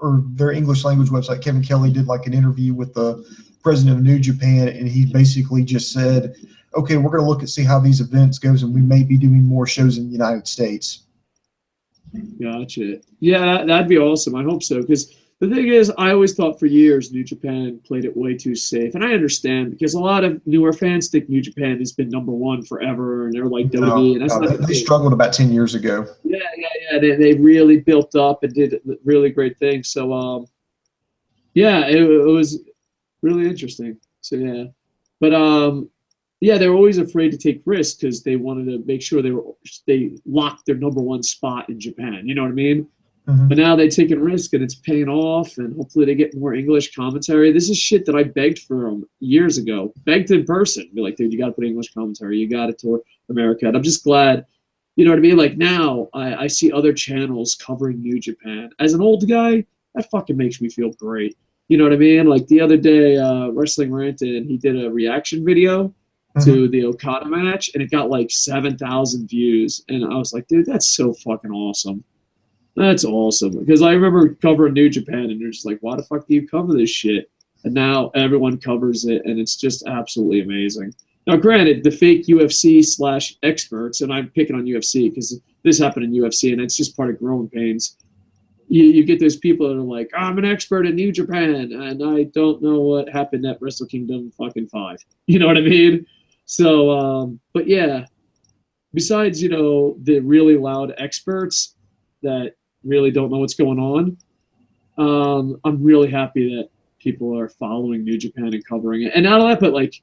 or their English language website, Kevin Kelly did like an interview with the president of New Japan, and he basically just said, okay, we're going to look and see how these events goes, and we may be doing more shows in the United States.
Gotcha. Yeah, that'd be awesome. I hope so. Because the thing is, I always thought for years New Japan played it way too safe. And I understand because a lot of newer fans think New Japan has been #1 forever and they're like WWE.
No,
And that's
no,
not the
they
case.
struggled about 10 years ago.
Yeah, yeah, yeah. They really built up and did really great things. So, yeah, it was really interesting. So, yeah. But, yeah, they were always afraid to take risks because they wanted to make sure they locked their #1 spot in Japan. You know what I mean? But now they're taking risk and it's paying off, and hopefully they get more English commentary. This is shit that I begged for them years ago, begged in person, be like, dude, you got to put English commentary, you got to tour America. And I'm just glad, you know what I mean? Like now, I see other channels covering New Japan. As an old guy, that fucking makes me feel great. You know what I mean? Like the other day, Wrestling Ranted, he did a reaction video to the Okada match, and it got like 7,000 views. And I was like, dude, that's so fucking awesome. That's awesome. Because I remember covering New Japan, and you're just like, why the fuck do you cover this shit? And now everyone covers it, and it's just absolutely amazing. Now, granted, the fake UFC/experts, and I'm picking on UFC because this happened in UFC, and it's just part of growing pains. You get those people that are like, I'm an expert in New Japan, and I don't know what happened at Wrestle Kingdom fucking 5. You know what I mean? So, but yeah, besides, the really loud experts that really don't know what's going on, I'm really happy that people are following New Japan and covering it. And not only that, but like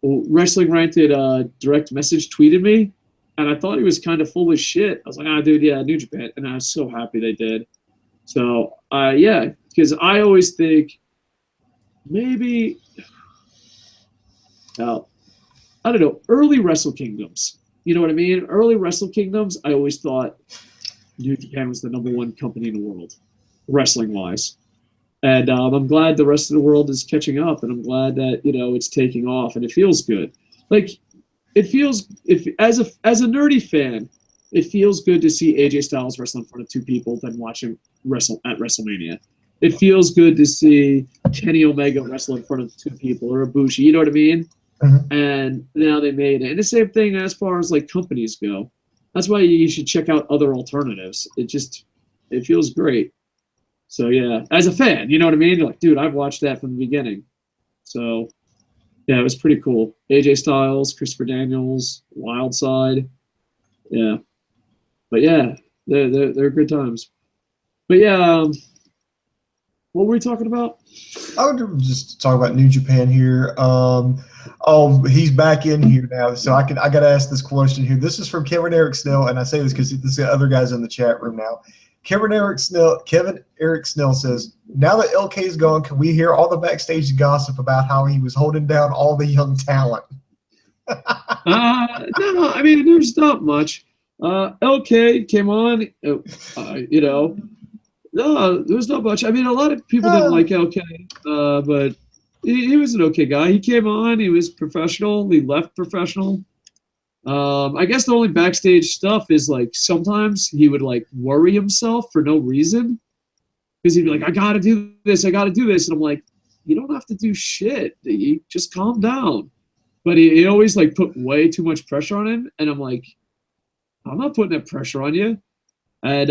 Wrestling Ranted direct message tweeted me, and I thought he was kind of full of shit. I was like, dude, yeah, New Japan. And I was so happy they did. So, yeah, because I always think maybe, I don't know, early Wrestle Kingdoms. You know what I mean? Early Wrestle Kingdoms, I always thought New Japan was the #1 company in the world, wrestling-wise. And I'm glad the rest of the world is catching up, and I'm glad that, it's taking off, and it feels good. Like, it feels, as a nerdy fan, it feels good to see AJ Styles wrestle in front of 2 people than watch him wrestle at WrestleMania. It feels good to see Kenny Omega wrestle in front of 2 people, or Ibushi, you know what I mean? And now they made it. And the same thing as far as, like, companies go. That's why you should check out other alternatives. It feels great. So, yeah, as a fan, you know what I mean? You're like, dude, I've watched that from the beginning. So, yeah, it was pretty cool. AJ Styles, Christopher Daniels, Wildside. Yeah. But, yeah, they're good times. But, yeah, what were we talking about?
I would just talk about New Japan here. Oh, he's back in here now, so I got to ask this question here. This is from Kevin Eric Snell, and I say this because this other guy's in the chat room now. Kevin Eric Snell says, now that LK's gone, can we hear all the backstage gossip about how he was holding down all the young talent?
No, I mean, there's not much. LK came on, no, there's not much. I mean, a lot of people didn't like LK, but he was an okay guy. He came on, he was professional, he left professional. I guess the only backstage stuff is like sometimes he would like worry himself for no reason because he'd be like, I gotta do this, and I'm like, you don't have to do shit. You just calm down. But he always like put way too much pressure on him, and I'm like, I'm not putting that pressure on you. And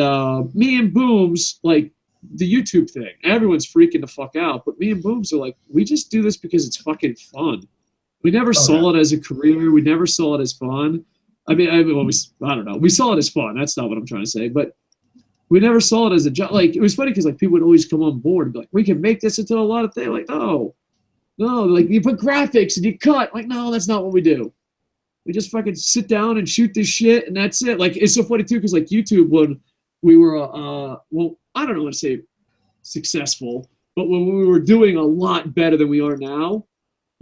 me and Booms, like the YouTube thing, everyone's freaking the fuck out, but me and Booms are like, we just do this because it's fucking fun. We never saw it as a career. We never saw it as fun. I don't know. We saw it as fun. That's not what I'm trying to say. But we never saw it as a job. Like, it was funny because like people would always come on board and be like, we can make this into a lot of things. Like, no. Like, you put graphics and you cut. Like, no, that's not what we do. We just fucking sit down and shoot this shit, and that's it. Like, it's so funny, too, because, like, YouTube, when we were, well, I don't know what to say successful, but when we were doing a lot better than we are now,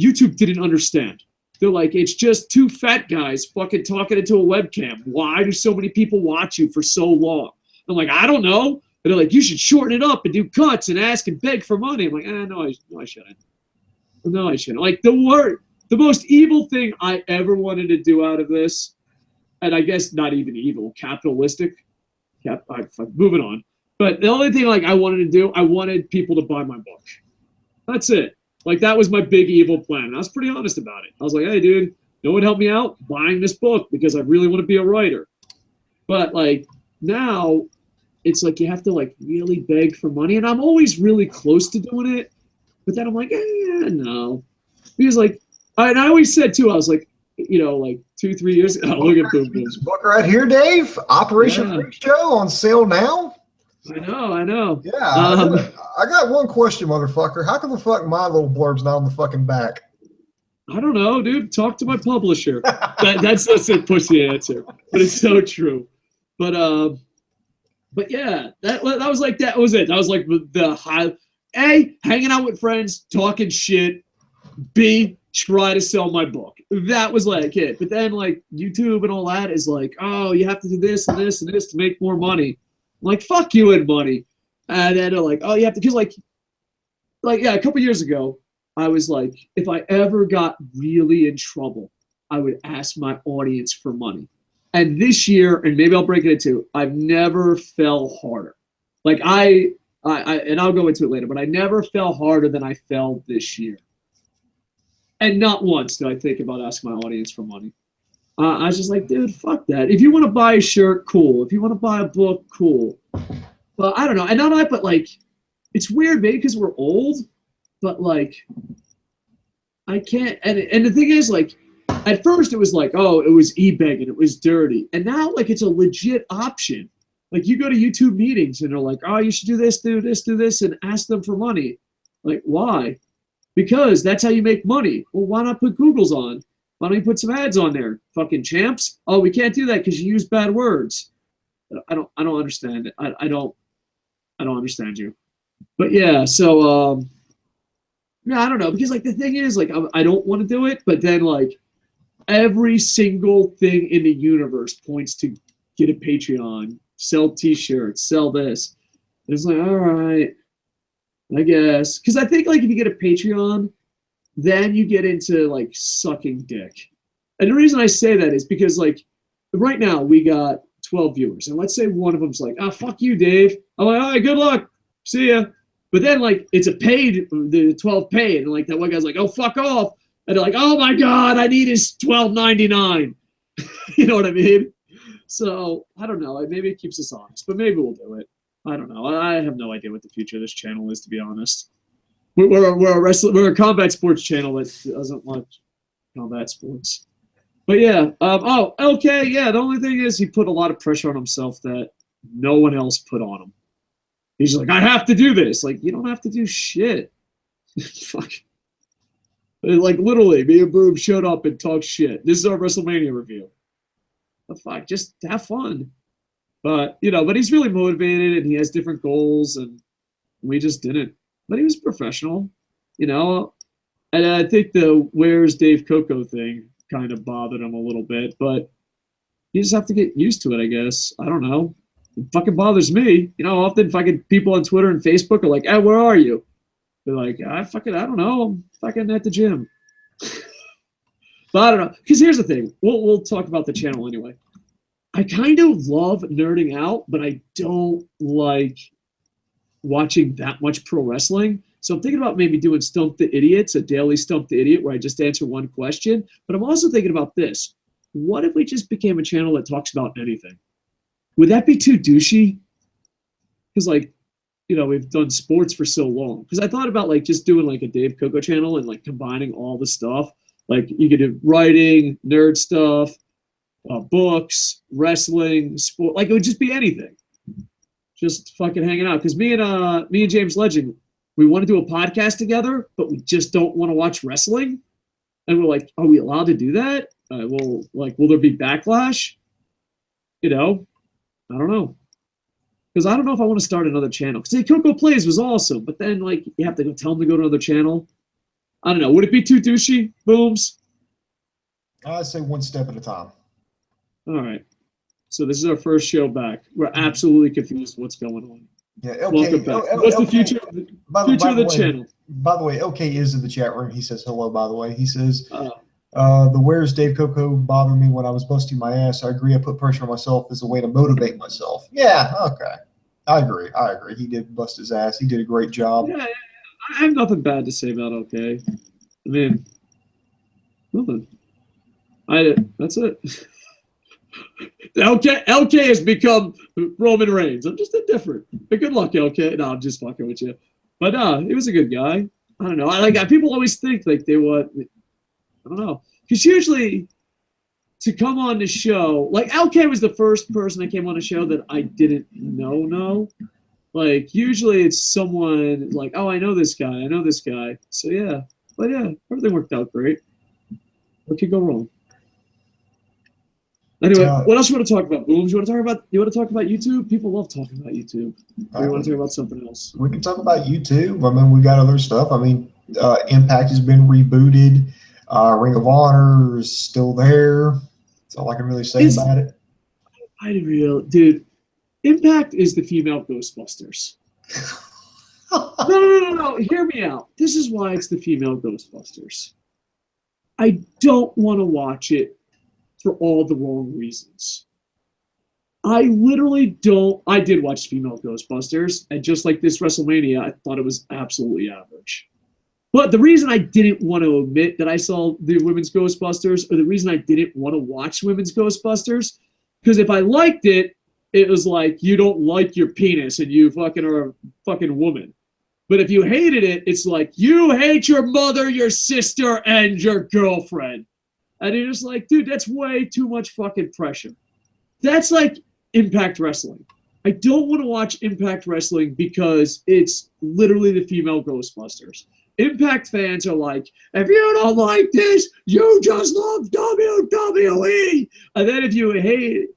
YouTube didn't understand. They're like, it's just 2 fat guys fucking talking into a webcam. Why do so many people watch you for so long? I'm like, I don't know. And they're like, you should shorten it up and do cuts and ask and beg for money. I'm like, no, I shouldn't. No, I shouldn't. Like, the most evil thing I ever wanted to do out of this, and I guess not even evil, capitalistic. Moving on. But the only thing like I wanted to do, I wanted people to buy my book. That's it. Like, that was my big evil plan. And I was pretty honest about it. I was like, hey, dude, no one help me out buying this book because I really want to be a writer. But, like, now it's like you have to like really beg for money, and I'm always really close to doing it, but then I'm like, no, because like and I always said too, I was like, like 2-3 years ago. Look at Boom Boom.
This book right here, Dave. Operation Freak Show on sale now.
I know.
Yeah, I got one question, motherfucker. How come the fuck my little blurb's not on the fucking back?
I don't know, dude. Talk to my publisher. That's a pussy answer, but it's so true. But yeah, that was like that was it. That was like the high. A, hanging out with friends, talking shit. B, try to sell my book. That was like it. But then like YouTube and all that is like, oh, you have to do this and this and this to make more money. I'm like, fuck you and money. And then they're like, oh, you have to, because like yeah, a couple years ago, I was like, if I ever got really in trouble, I would ask my audience for money. And this year, and maybe I'll break it into, I've never fell harder. Like I and I'll go into it later, but I never fell harder than I fell this year. And not once did I think about asking my audience for money. I was just like, dude, fuck that. If you want to buy a shirt, cool. If you want to buy a book, cool. But I don't know. And not only, but like, it's weird, maybe because we're old, but like, I can't. And the thing is, like, at first it was like, oh, it was e-begging, it was dirty. And now, like, it's a legit option. Like, you go to YouTube meetings and they're like, oh, you should do this, and ask them for money. Like, why? Because that's how you make money. Well, why not put Google's on? Why don't you put some ads on there? Fucking champs. Oh, we can't do that because you use bad words. I don't understand it. I don't understand you. But yeah, so yeah, I don't know, because like the thing is, like, I don't want to do it, but then like every single thing in the universe points to get a Patreon, sell t-shirts, sell this. It's like, all right, I guess. Because I think like if you get a Patreon, then you get into like sucking dick. And the reason I say that is because like right now we got 12 viewers, and let's say one of them's like, oh, fuck you, Dave. I'm like, all right, good luck. See ya. But then like it's a paid, the 12 paid, and like that one guy's like, oh, fuck off. And they're like, oh my God, I need his $12.99. You know what I mean? So I don't know. Maybe it keeps us honest, but maybe we'll do it. I don't know. I have no idea what the future of this channel is, to be honest. We're a combat sports channel that doesn't watch combat sports. But yeah. Oh, okay. Yeah. The only thing is he put a lot of pressure on himself that no one else put on him. He's like, I have to do this. Like, you don't have to do shit. Fuck. Like, literally, me and Boom showed up and talked shit. This is our WrestleMania review. The fuck? Just have fun. But, but he's really motivated and he has different goals, and we just didn't. But he was professional, And I think the where's Dave Koco thing kind of bothered him a little bit, but you just have to get used to it, I guess. I don't know. It fucking bothers me. Often fucking people on Twitter and Facebook are like, hey, where are you? They're like, I don't know. I'm fucking at the gym. But I don't know. Because here's the thing. We'll talk about the channel anyway. I kind of love nerding out, but I don't like watching that much pro wrestling. So I'm thinking about maybe doing Stump the Idiots, a daily Stump the Idiot, where I just answer one question. But I'm also thinking about this. What if we just became a channel that talks about anything? Would that be too douchey? Because, like, we've done sports for so long. Because I thought about, like, just doing, like, a Dave Koco channel and, like, combining all the stuff. Like, you could do writing, nerd stuff, books, wrestling, sport. Like, it would just be anything. Just fucking hanging out. Because me and James Legend, we want to do a podcast together, but we just don't want to watch wrestling. And we're like, are we allowed to do that? Will there be backlash? I don't know. Because I don't know if I want to start another channel. Because Koco Plays was awesome, but then like you have to go tell them to go to another channel. I don't know. Would it be too douchey, Booms?
I say one step at a time.
All right. So this is our first show back. We're absolutely confused what's going on.
Yeah, okay.
Welcome back. What's the future of the channel?
By the way, LK is in the chat room. He says hello, by the way. He says, the where's Dave Koco bothered me when I was busting my ass. I agree. I put pressure on myself as a way to motivate myself. Yeah, okay. I agree. He did bust his ass. He did a great job.
Yeah, I have nothing bad to say about OK. I mean, nothing. That's it. LK has become Roman Reigns. I'm just indifferent. But good luck, LK. No, I'm just fucking with you. But he was a good guy. I don't know. People always think like they want. I don't know, because usually to come on the show, like LK was the first person that came on the show that I didn't know. Like usually it's someone like, oh, I know this guy. So yeah, but yeah, everything worked out great. What could go wrong? Anyway, what else you want to talk about, Booms? You want to talk about YouTube? People love talking about YouTube. Or you want to talk about something else?
We can talk about YouTube. I mean, we got other stuff. I mean, Impact has been rebooted. Ring of Honor is still there. That's all I can really say about it.
Dude, Impact is the female Ghostbusters. No. Hear me out. This is why it's the female Ghostbusters. I don't want to watch it for all the wrong reasons. I literally don't. I did watch female Ghostbusters, and just like this WrestleMania, I thought it was absolutely average. But the reason I didn't want to admit that I saw the women's Ghostbusters, or the reason I didn't want to watch women's Ghostbusters, because if I liked it, it was like, you don't like your penis and you fucking are a fucking woman. But if you hated it, it's like, you hate your mother, your sister, and your girlfriend. And you're just like, dude, that's way too much fucking pressure. That's like Impact Wrestling. I don't want to watch Impact Wrestling because it's literally the female Ghostbusters. Impact fans are like, if you don't like this, you just love WWE. And then if you hate it,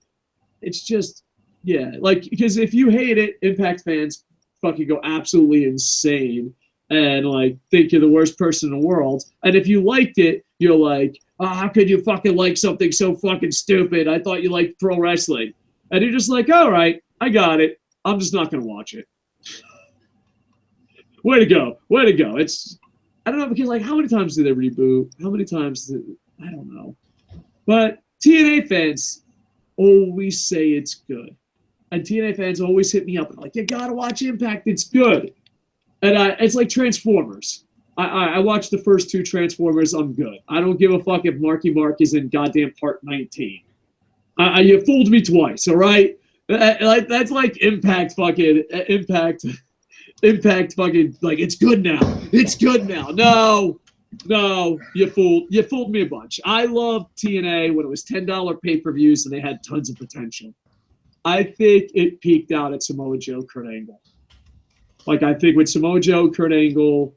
it's just, yeah. Like, because if you hate it, Impact fans fucking go absolutely insane and like think you're the worst person in the world. And if you liked it, you're like, oh, how could you fucking like something so fucking stupid? I thought you liked pro wrestling. And you're just like, all right, I got it. I'm just not going to watch it. Way to go. It's, I don't know, because like, how many times do they reboot? How many times? I don't know. But TNA fans always say it's good. And TNA fans always hit me up and like, you got to watch Impact. It's good. And it's like Transformers. I watched the first 2 Transformers. I'm good. I don't give a fuck if Marky Mark is in goddamn part 19. You fooled me twice, all right? Like that's like Impact fucking like it's good now. No, you fooled me a bunch. I loved TNA when it was $10 pay-per-views and they had tons of potential. I think it peaked out at Samoa Joe, Kurt Angle. Like I think with Samoa Joe, Kurt Angle,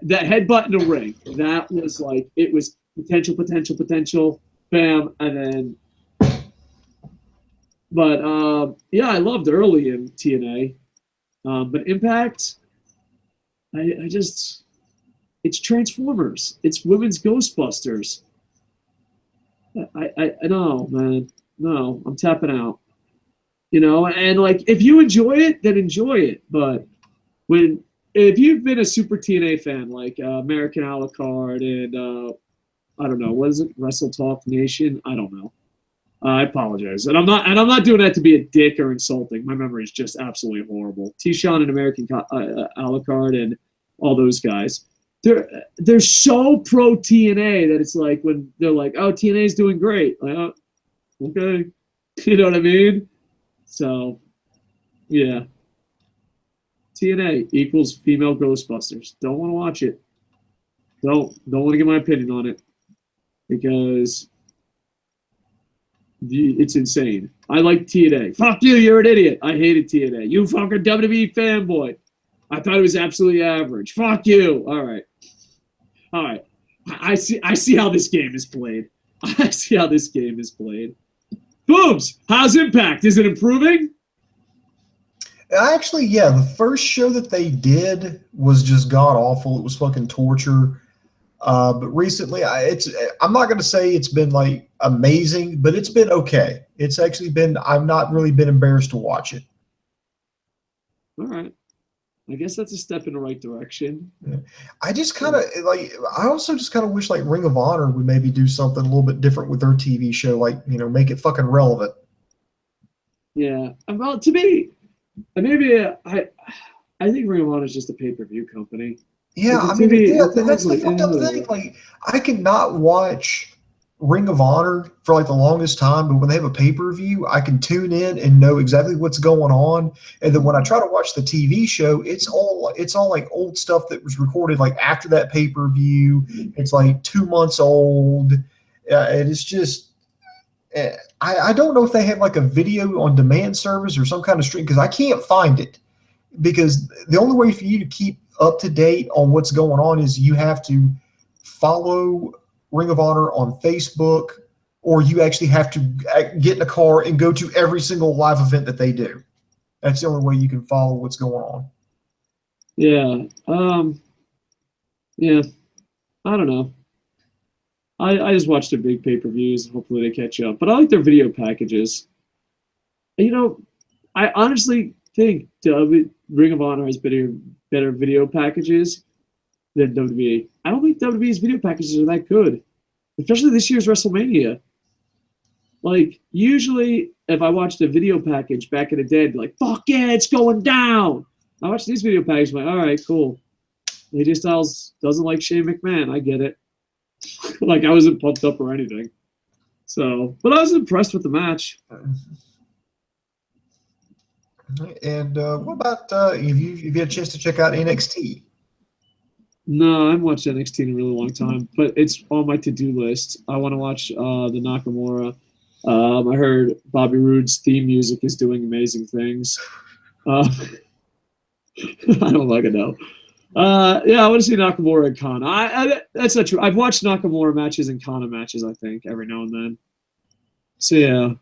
that headbutt in the ring, that was like, it was potential, bam, and then. But yeah, I loved early in TNA, but Impact, I just, it's Transformers, it's women's Ghostbusters. I know, man, no, I'm tapping out, and like if you enjoy it, then enjoy it. But if you've been a super TNA fan like American a la carte and I don't know, what is it, Wrestle Talk Nation? I don't know. I apologize, and I'm not doing that to be a dick or insulting. My memory is just absolutely horrible. T-Shawn and American a la carte and all those guys, they're so pro TNA that it's like when they're like, oh, TNA is doing great. Like, oh, okay, you know what I mean? So, yeah, TNA equals female Ghostbusters. Don't want to watch it. Don't want to give my opinion on it because. It's insane. I like TNA. Fuck you, you're an idiot. I hated TNA. You fucking WWE fanboy. I thought it was absolutely average. Fuck you. All right. I see how this game is played. Booms, how's Impact? Is it improving?
Actually, yeah. The first show that they did was just god awful. It was fucking torture. But recently, I'm not going to say it's been like amazing, but it's been okay. It's actually been, I've not really been embarrassed to watch it.
All right. I guess that's a step in the right direction.
Yeah. I just kind of like, I also just kind of wish like Ring of Honor would maybe do something a little bit different with their TV show, like, make it fucking relevant.
Yeah. Well, to me, maybe I think Ring of Honor is just a pay-per-view company.
Yeah, I mean, that's the fucked up thing. Like, I cannot watch Ring of Honor for like the longest time, but when they have a pay-per-view, I can tune in and know exactly what's going on. And then when I try to watch the TV show, it's all like old stuff that was recorded like after that pay-per-view. It's like 2 months old. And it's just I don't know if they have like a video on demand service or some kind of stream because I can't find it. Because the only way for you to keep up to date on what's going on is you have to follow Ring of Honor on Facebook, or you actually have to get in a car and go to every single live event that they do. That's the only way you can follow what's going on.
Yeah. Yeah. I don't know. I just watch their big pay-per-views. Hopefully they catch up. But I like their video packages. You know, I honestly think Ring of Honor has better video packages than WWE. I don't think WWE's video packages are that good, especially this year's WrestleMania. Like, usually, if I watched a video package back in the day, I'd be like, fuck yeah, it's going down. I watch these video packages, I'm like, all right, cool. AJ Styles doesn't like Shane McMahon. I get it. Like, I wasn't pumped up or anything. So, but I was impressed with the match.
And what about have you had a chance to check out NXT?
No, I haven't watched NXT in a really long time, but it's on my to-do list. I want to watch the Nakamura. I heard Bobby Roode's theme music is doing amazing things. I don't fucking know. Yeah, I want to see Nakamura and Kana. That's not true. I've watched Nakamura matches and Kana matches, I think, every now and then. So, yeah,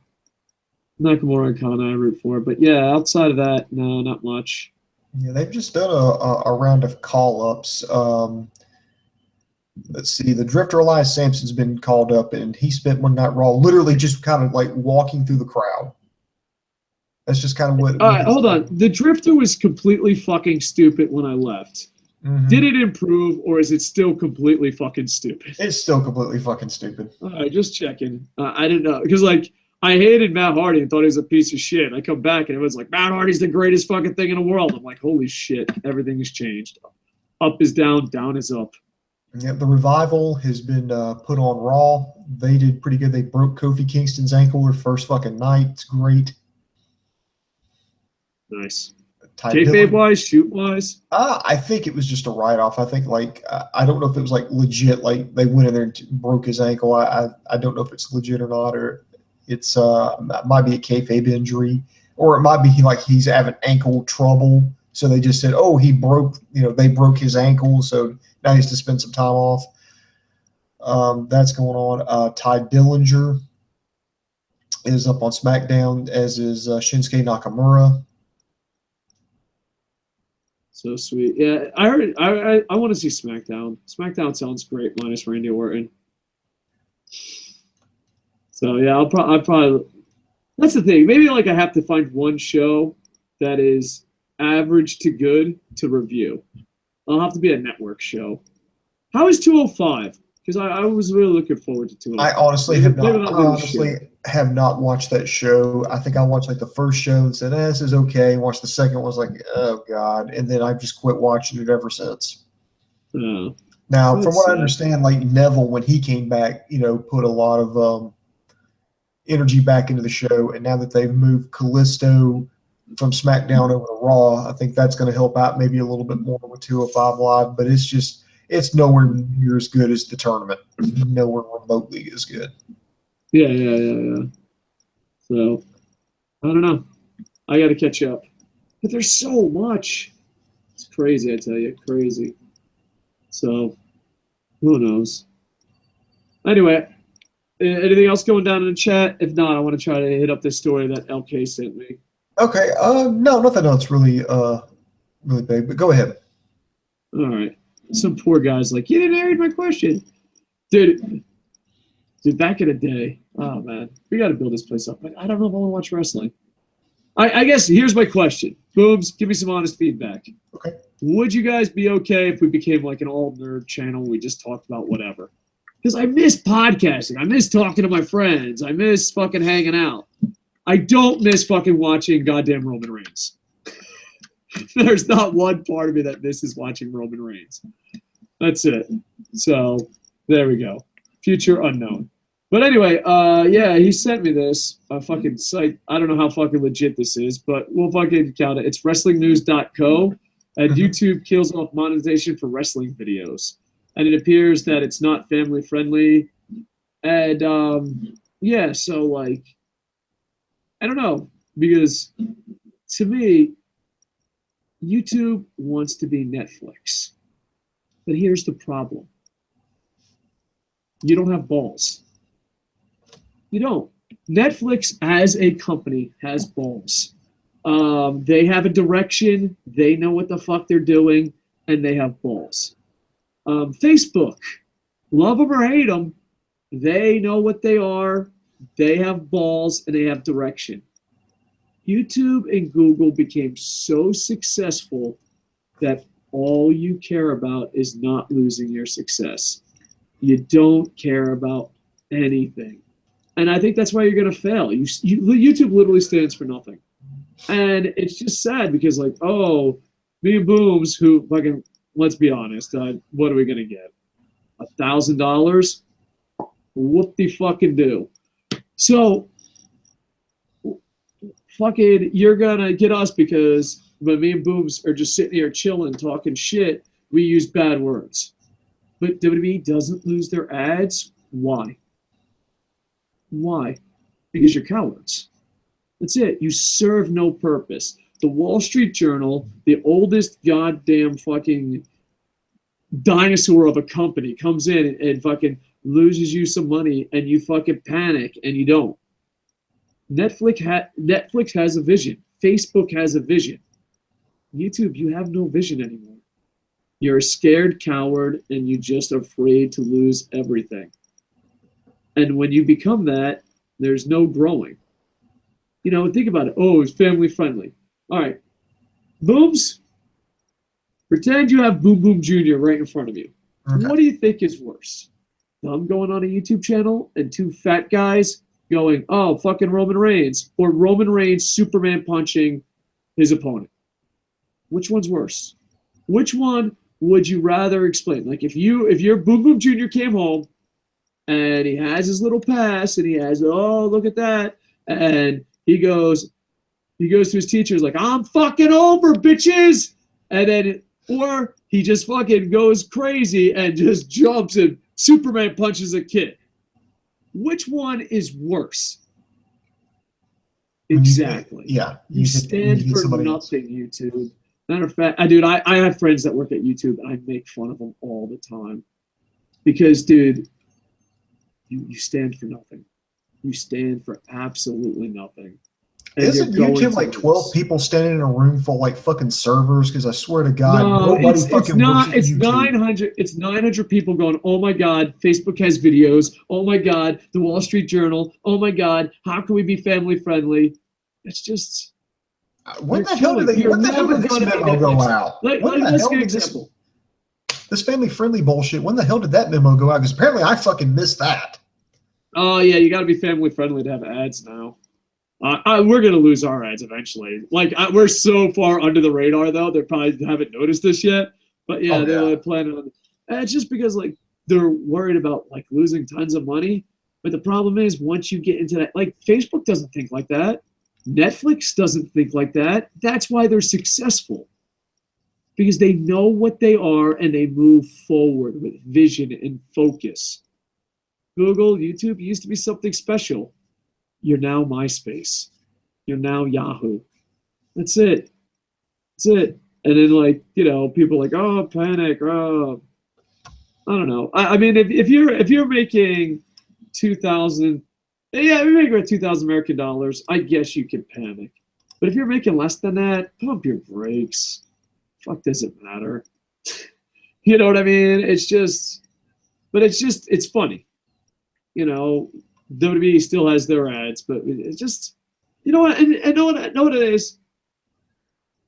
Nakamura and Kana I root for. But, yeah, outside of that, no, not much.
Yeah, they've just done a round of call-ups. Let's see, the Drifter Elias Sampson's been called up, and he spent one night Raw literally just kind of like walking through the crowd. That's just kind of what.
All right, hold on. The Drifter was completely fucking stupid when I left. Mm-hmm. Did it improve, or is it still completely fucking stupid?
It's still completely fucking stupid.
All right, just checking. I didn't know because like I hated Matt Hardy and thought he was a piece of shit. I come back and it was like Matt Hardy's the greatest fucking thing in the world. I'm like, holy shit, everything has changed. Up is down, down is up.
Yeah, the Revival has been put on Raw. They did pretty good. They broke Kofi Kingston's ankle their first fucking night. It's great.
Nice. Kayfabe wise, shoot wise?
I think it was just a write-off. I think like I don't know if it was like legit. Like they went in there and broke his ankle. I don't know if it's legit or not, or it's might be a kayfabe injury, or it might be like he's having ankle trouble. So they just said, oh, he broke. They broke his ankle, so now he has to spend some time off. That's going on. Ty Dillinger is up on SmackDown, as is Shinsuke Nakamura.
So sweet. Yeah, I heard. I want to see SmackDown. SmackDown sounds great, minus Randy Orton. So yeah, I'll probably. That's the thing. Maybe like I have to find one show that is average to good to review. It'll have to be a network show. How is 205? Because I was really looking forward to 205.
I honestly have not watched that show. I think I watched like the first show and said, this is okay. Watched the second one, was like, oh God. And then I've just quit watching it ever since. Now, from what I understand, like Neville, when he came back, put a lot of energy back into the show. And now that they've moved Callisto from SmackDown over to Raw, I think that's going to help out maybe a little bit more with 205 Live. But it's nowhere near as good as the tournament. Nowhere remotely as good.
Yeah. So, I don't know. I got to catch up. But there's so much. It's crazy, I tell you. Crazy. So, who knows? Anyway, anything else going down in the chat? If not, I want to try to hit up this story that LK sent me.
Okay. No, nothing else really big, but go ahead.
All right. Some poor guy's like, you didn't answer my question. Dude, back in the day, oh, man, we got to build this place up. Like, I don't know if I want to watch wrestling. I guess here's my question. Booms, give me some honest feedback.
Okay.
Would you guys be okay if we became like an all-nerd channel? We just talked about whatever. Because I miss podcasting. I miss talking to my friends. I miss fucking hanging out. I don't miss fucking watching goddamn Roman Reigns. There's not one part of me that misses watching Roman Reigns. That's it. So there we go. Future unknown. But anyway, yeah, he sent me this fucking site. I don't know how fucking legit this is, but we'll fucking count it. It's WrestlingNews.co, and YouTube kills off monetization for wrestling videos, and it appears that it's not family friendly. And yeah, so like, I don't know, because to me, YouTube wants to be Netflix, but here's the problem: you don't have balls. You don't. Netflix as a company has balls. They have a direction. They know what the fuck they're doing, and they have balls. Facebook, love them or hate them, they know what they are. They have balls, and they have direction. YouTube and Google became so successful that all you care about is not losing your success. You don't care about anything. And I think that's why you're going to fail. YouTube literally stands for nothing. And it's just sad because, like, oh, me and Booms, who fucking, let's be honest, what are we going to get? $1,000? What the fucking do? So, fucking, you're going to get us because when me and Booms are just sitting here chilling, talking shit, we use bad words. But WWE doesn't lose their ads. Why? Why? Because you're cowards. That's it. You serve no purpose. The Wall Street Journal, the oldest goddamn fucking dinosaur of a company, comes in and fucking loses you some money, and you fucking panic, and you don't. Netflix has a vision. Facebook has a vision. YouTube, you have no vision anymore. You're a scared coward, and you're just afraid to lose everything. And when you become that, there's no growing. You know, think about it. Oh, it's family friendly. All right. Booms, pretend you have Boom Boom Jr. right in front of you. Okay. What do you think is worse? Them going on a YouTube channel and two fat guys going, oh, fucking Roman Reigns, or Roman Reigns Superman punching his opponent? Which one's worse? Which one would you rather explain? Like if your Boom Boom Jr. came home and he has his little pass and he has, oh, look at that. And he goes to his teachers like, I'm fucking over, bitches. And then, or he just fucking goes crazy and just jumps and Superman punches a kid. Which one is worse? Exactly. You stand for nothing, YouTube. Matter of fact, dude, I have friends that work at YouTube. I make fun of them all the time. Because, dude, you stand for nothing. You stand for absolutely nothing. And
isn't YouTube like 12 people standing in a room full like fucking servers? Because I swear to God, nobody fucking works at YouTube.
900. It's 900 people going, oh my God, Facebook has videos. Oh my God, the Wall Street Journal. Oh my God, how can we be family friendly? It's just.
When the hell did this memo go out?
Let's get an example.
This family friendly bullshit. When the hell did that memo go out? Because apparently I fucking missed that.
Oh yeah, you got to be family friendly to have ads now. We're gonna lose our ads eventually. Like we're so far under the radar though, they probably haven't noticed this yet. But yeah, they're planning on. It's just because like they're worried about like losing tons of money. But the problem is once you get into that, like Facebook doesn't think like that. Netflix doesn't think like that. That's why they're successful. Because they know what they are and they move forward with vision and focus. Google, YouTube used to be something special. You're now MySpace. You're now Yahoo. That's it. That's it. And then like, you know, people are like, oh, panic. Oh, I don't know. I mean, if you're making 2,000, yeah, if you're making about 2,000 American dollars, I guess you can panic. But if you're making less than that, pump your brakes. Fuck, does it matter? You know what I mean? It's funny. You know, WWE still has their ads, but it's just, you know what? And know what it is?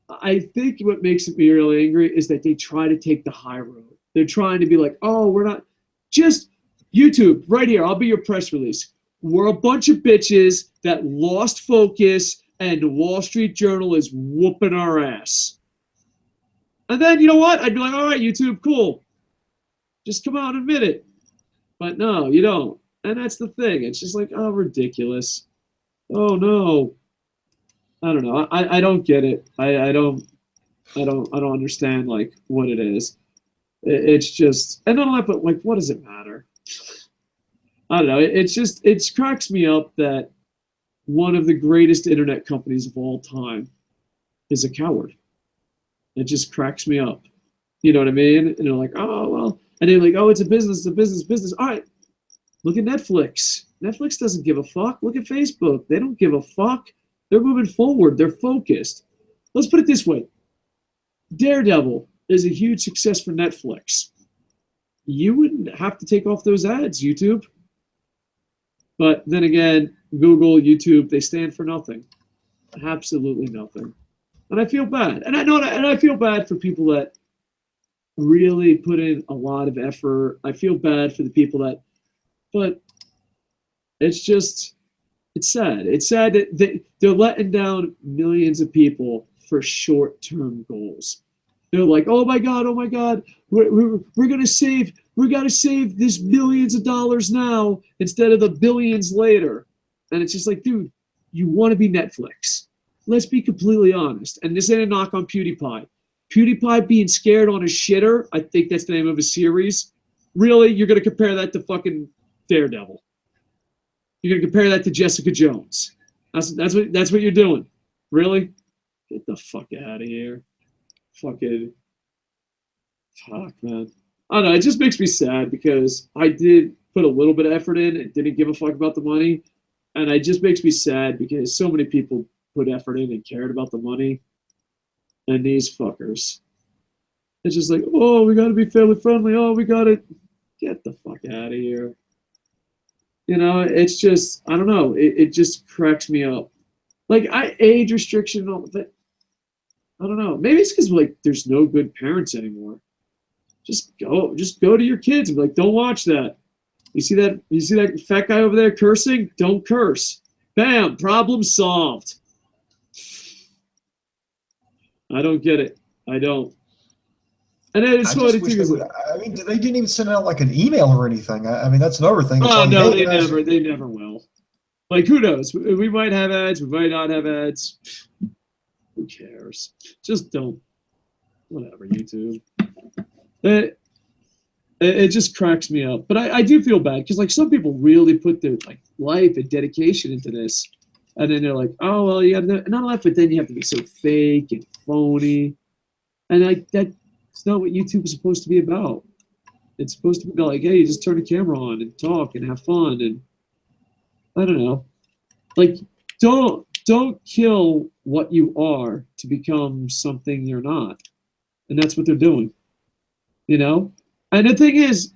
I think what makes me really angry is that they try to take the high road. They're trying to be like, oh, we're not just YouTube right here. I'll be your press release. We're a bunch of bitches that lost focus, and the Wall Street Journal is whooping our ass. And then, you know what? I'd be like, all right, YouTube, cool. Just come out and admit it. But no, you don't. And that's the thing. It's just like, oh, ridiculous. Oh no. I don't know. I don't get it. I don't understand like what it is. It's just, and not but like, what does it matter? I don't know. It's just, it cracks me up that one of the greatest internet companies of all time is a coward. It just cracks me up. You know what I mean? And they're like, oh, well, and they're like, oh, it's a business, business. All right, look at Netflix. Netflix doesn't give a fuck. Look at Facebook. They don't give a fuck. They're moving forward. They're focused. Let's put it this way. Daredevil is a huge success for Netflix. You wouldn't have to take off those ads, YouTube. But then again, Google, YouTube, they stand for nothing. Absolutely nothing. And I feel bad. And I feel bad for people that really put in a lot of effort. I feel bad for the people that, but it's just, it's sad. It's sad that they're letting down millions of people for short-term goals. They're like, oh my God, we're gonna save this millions of dollars now instead of the billions later. And it's just like, dude, you want to be Netflix. Let's be completely honest. And this ain't a knock on PewDiePie. PewDiePie being scared on a shitter, I think that's the name of a series. Really? You're gonna compare that to fucking Daredevil? You're gonna compare that to Jessica Jones? That's what you're doing. Really? Get the fuck out of here. Fucking fuck, man. I don't know, it just makes me sad because I did put a little bit of effort in and didn't give a fuck about the money. And it just makes me sad because so many people put effort in and cared about the money. And these fuckers. It's just like, oh, we gotta be family friendly. Oh, we gotta get the fuck out of here. You know, it's just, I don't know. It just cracks me up. Like, age restriction and all of it. I don't know. Maybe it's because like there's no good parents anymore. Just go to your kids and be like, don't watch that. You see that fat guy over there cursing? Don't curse. Bam, problem solved. I don't get it. I don't. And then it's funny too.
I mean, they didn't even send out like an email or anything. I mean, that's another thing.
Oh no, they never will. Like, who knows? We might have ads. We might not have ads. Who cares? Just don't. Whatever, YouTube. It just cracks me up. But I do feel bad because like some people really put their like life and dedication into this, and then they're like, oh well, you have to, not life, but then you have to be so fake and phony, and like that's not what YouTube is supposed to be about. It's supposed to be like, hey, just turn the camera on and talk and have fun, and I don't know, like don't kill what you are to become something you're not, and that's what they're doing, you know. And the thing is,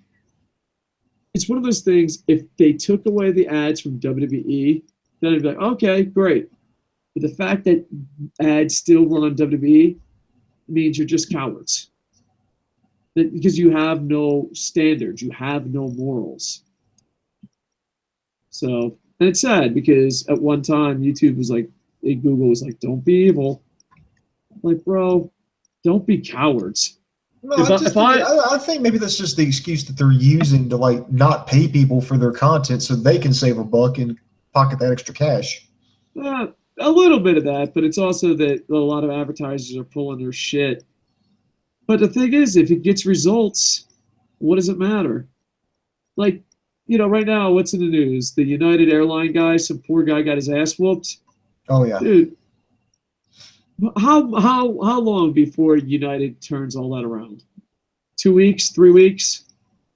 it's one of those things, if they took away the ads from WWE, then it'd be like, okay, great. But the fact that ads still run on WWE means you're just cowards. Because you have no standards, you have no morals. So, and it's sad because at one time YouTube was like, Google was like, don't be evil. Like, bro, don't be cowards.
No, I think maybe that's just the excuse that they're using to like not pay people for their content so they can save a buck and pocket that extra cash.
A little bit of that, but it's also that a lot of advertisers are pulling their shit. But the thing is, if it gets results, what does it matter? Like, you know, right now, what's in the news? The United Airline guy, some poor guy got his ass whooped.
Oh yeah,
dude. How long before United turns all that around? 2 weeks, 3 weeks?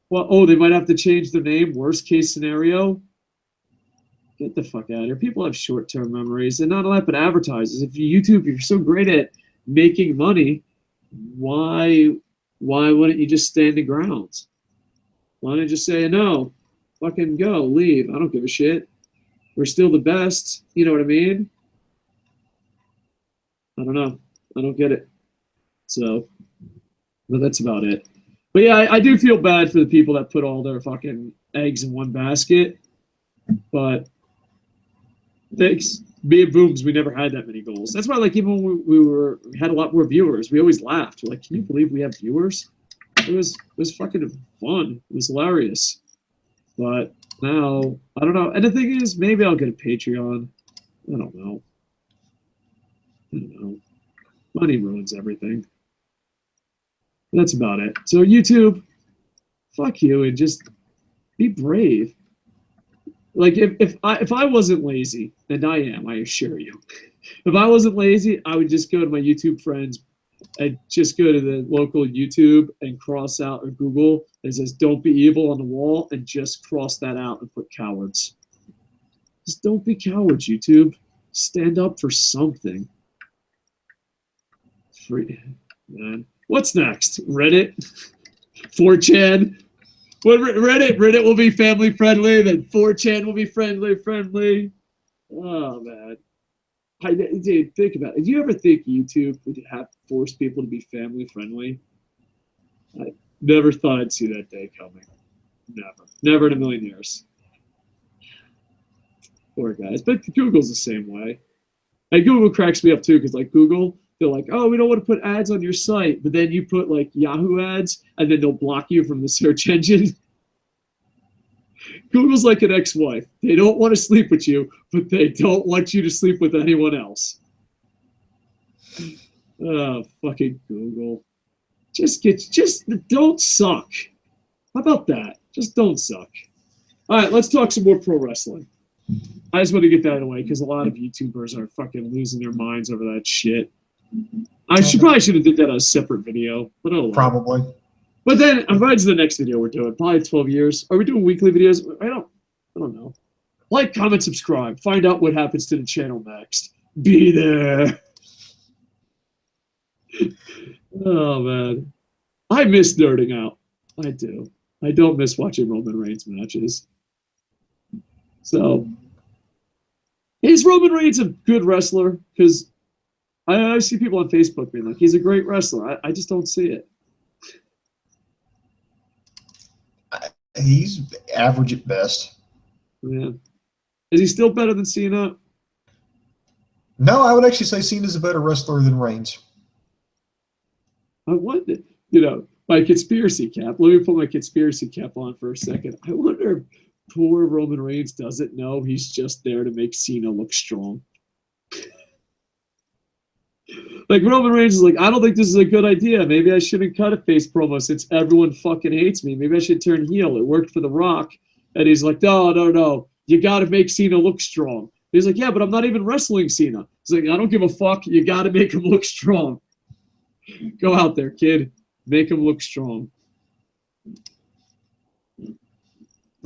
Well, oh, they might have to change their name. Worst case scenario. Get the fuck out of here. People have short-term memories, and not only that, but advertisers. If you're so great at making money, why wouldn't you just stand the ground? Why don't you just say no? Fucking go, leave. I don't give a shit. We're still the best. You know what I mean? I don't know. I don't get it. So, but that's about it. But yeah, I do feel bad for the people that put all their fucking eggs in one basket. But thanks, me and Booms, we never had that many goals. That's why, like, even when we had a lot more viewers, we always laughed. We're like, can you believe we have viewers? It was fucking fun. It was hilarious. But now, I don't know. And the thing is, maybe I'll get a Patreon. I don't know. Money ruins everything. That's about it. So YouTube, fuck you, and just be brave. Like if I wasn't lazy, and I am, I assure you. If I wasn't lazy, I would just go to my YouTube friends. I'd just go to the local YouTube and cross out or Google that says "Don't be evil" on the wall, and just cross that out and put cowards. Just don't be cowards, YouTube. Stand up for something. Free, man. What's next? Reddit, 4chan. What Reddit will be family friendly. Then 4chan will be friendly. Oh man. Dude, think about it. Did you ever think YouTube would have forced people to be family friendly? I never thought I'd see that day coming. Never in a million years. Poor guys. But Google's the same way. And Google cracks me up too, because like Google, they're like, oh, we don't want to put ads on your site, but then you put like Yahoo ads, and then they'll block you from the search engine. Google's like an ex-wife. They don't want to sleep with you, but they don't want you to sleep with anyone else. Oh, fucking Google. Just don't suck. How about that? Just don't suck. All right, let's talk some more pro wrestling. I just want to get that away because a lot of YouTubers are fucking losing their minds over that shit. I probably should have did that on a separate video, but oh well.
Probably.
But then I'm right to the next video we're doing. Probably 12 years. Are we doing weekly videos? I don't know. Like, comment, subscribe. Find out what happens to the channel next. Be there. Oh man, I miss nerding out. I do. I don't miss watching Roman Reigns matches. So, is Roman Reigns a good wrestler? Because I see people on Facebook being like, he's a great wrestler. I just don't see it.
He's average at best.
Yeah. Is he still better than Cena?
No, I would actually say Cena's a better wrestler than Reigns.
I wonder, my conspiracy cap. Let me put my conspiracy cap on for a second. I wonder if poor Roman Reigns doesn't know he's just there to make Cena look strong. Like, Roman Reigns is like, I don't think this is a good idea. Maybe I shouldn't cut a face promo since everyone fucking hates me. Maybe I should turn heel. It worked for The Rock. And he's like, no. You got to make Cena look strong. He's like, yeah, but I'm not even wrestling Cena. He's like, I don't give a fuck. You got to make him look strong. Go out there, kid. Make him look strong.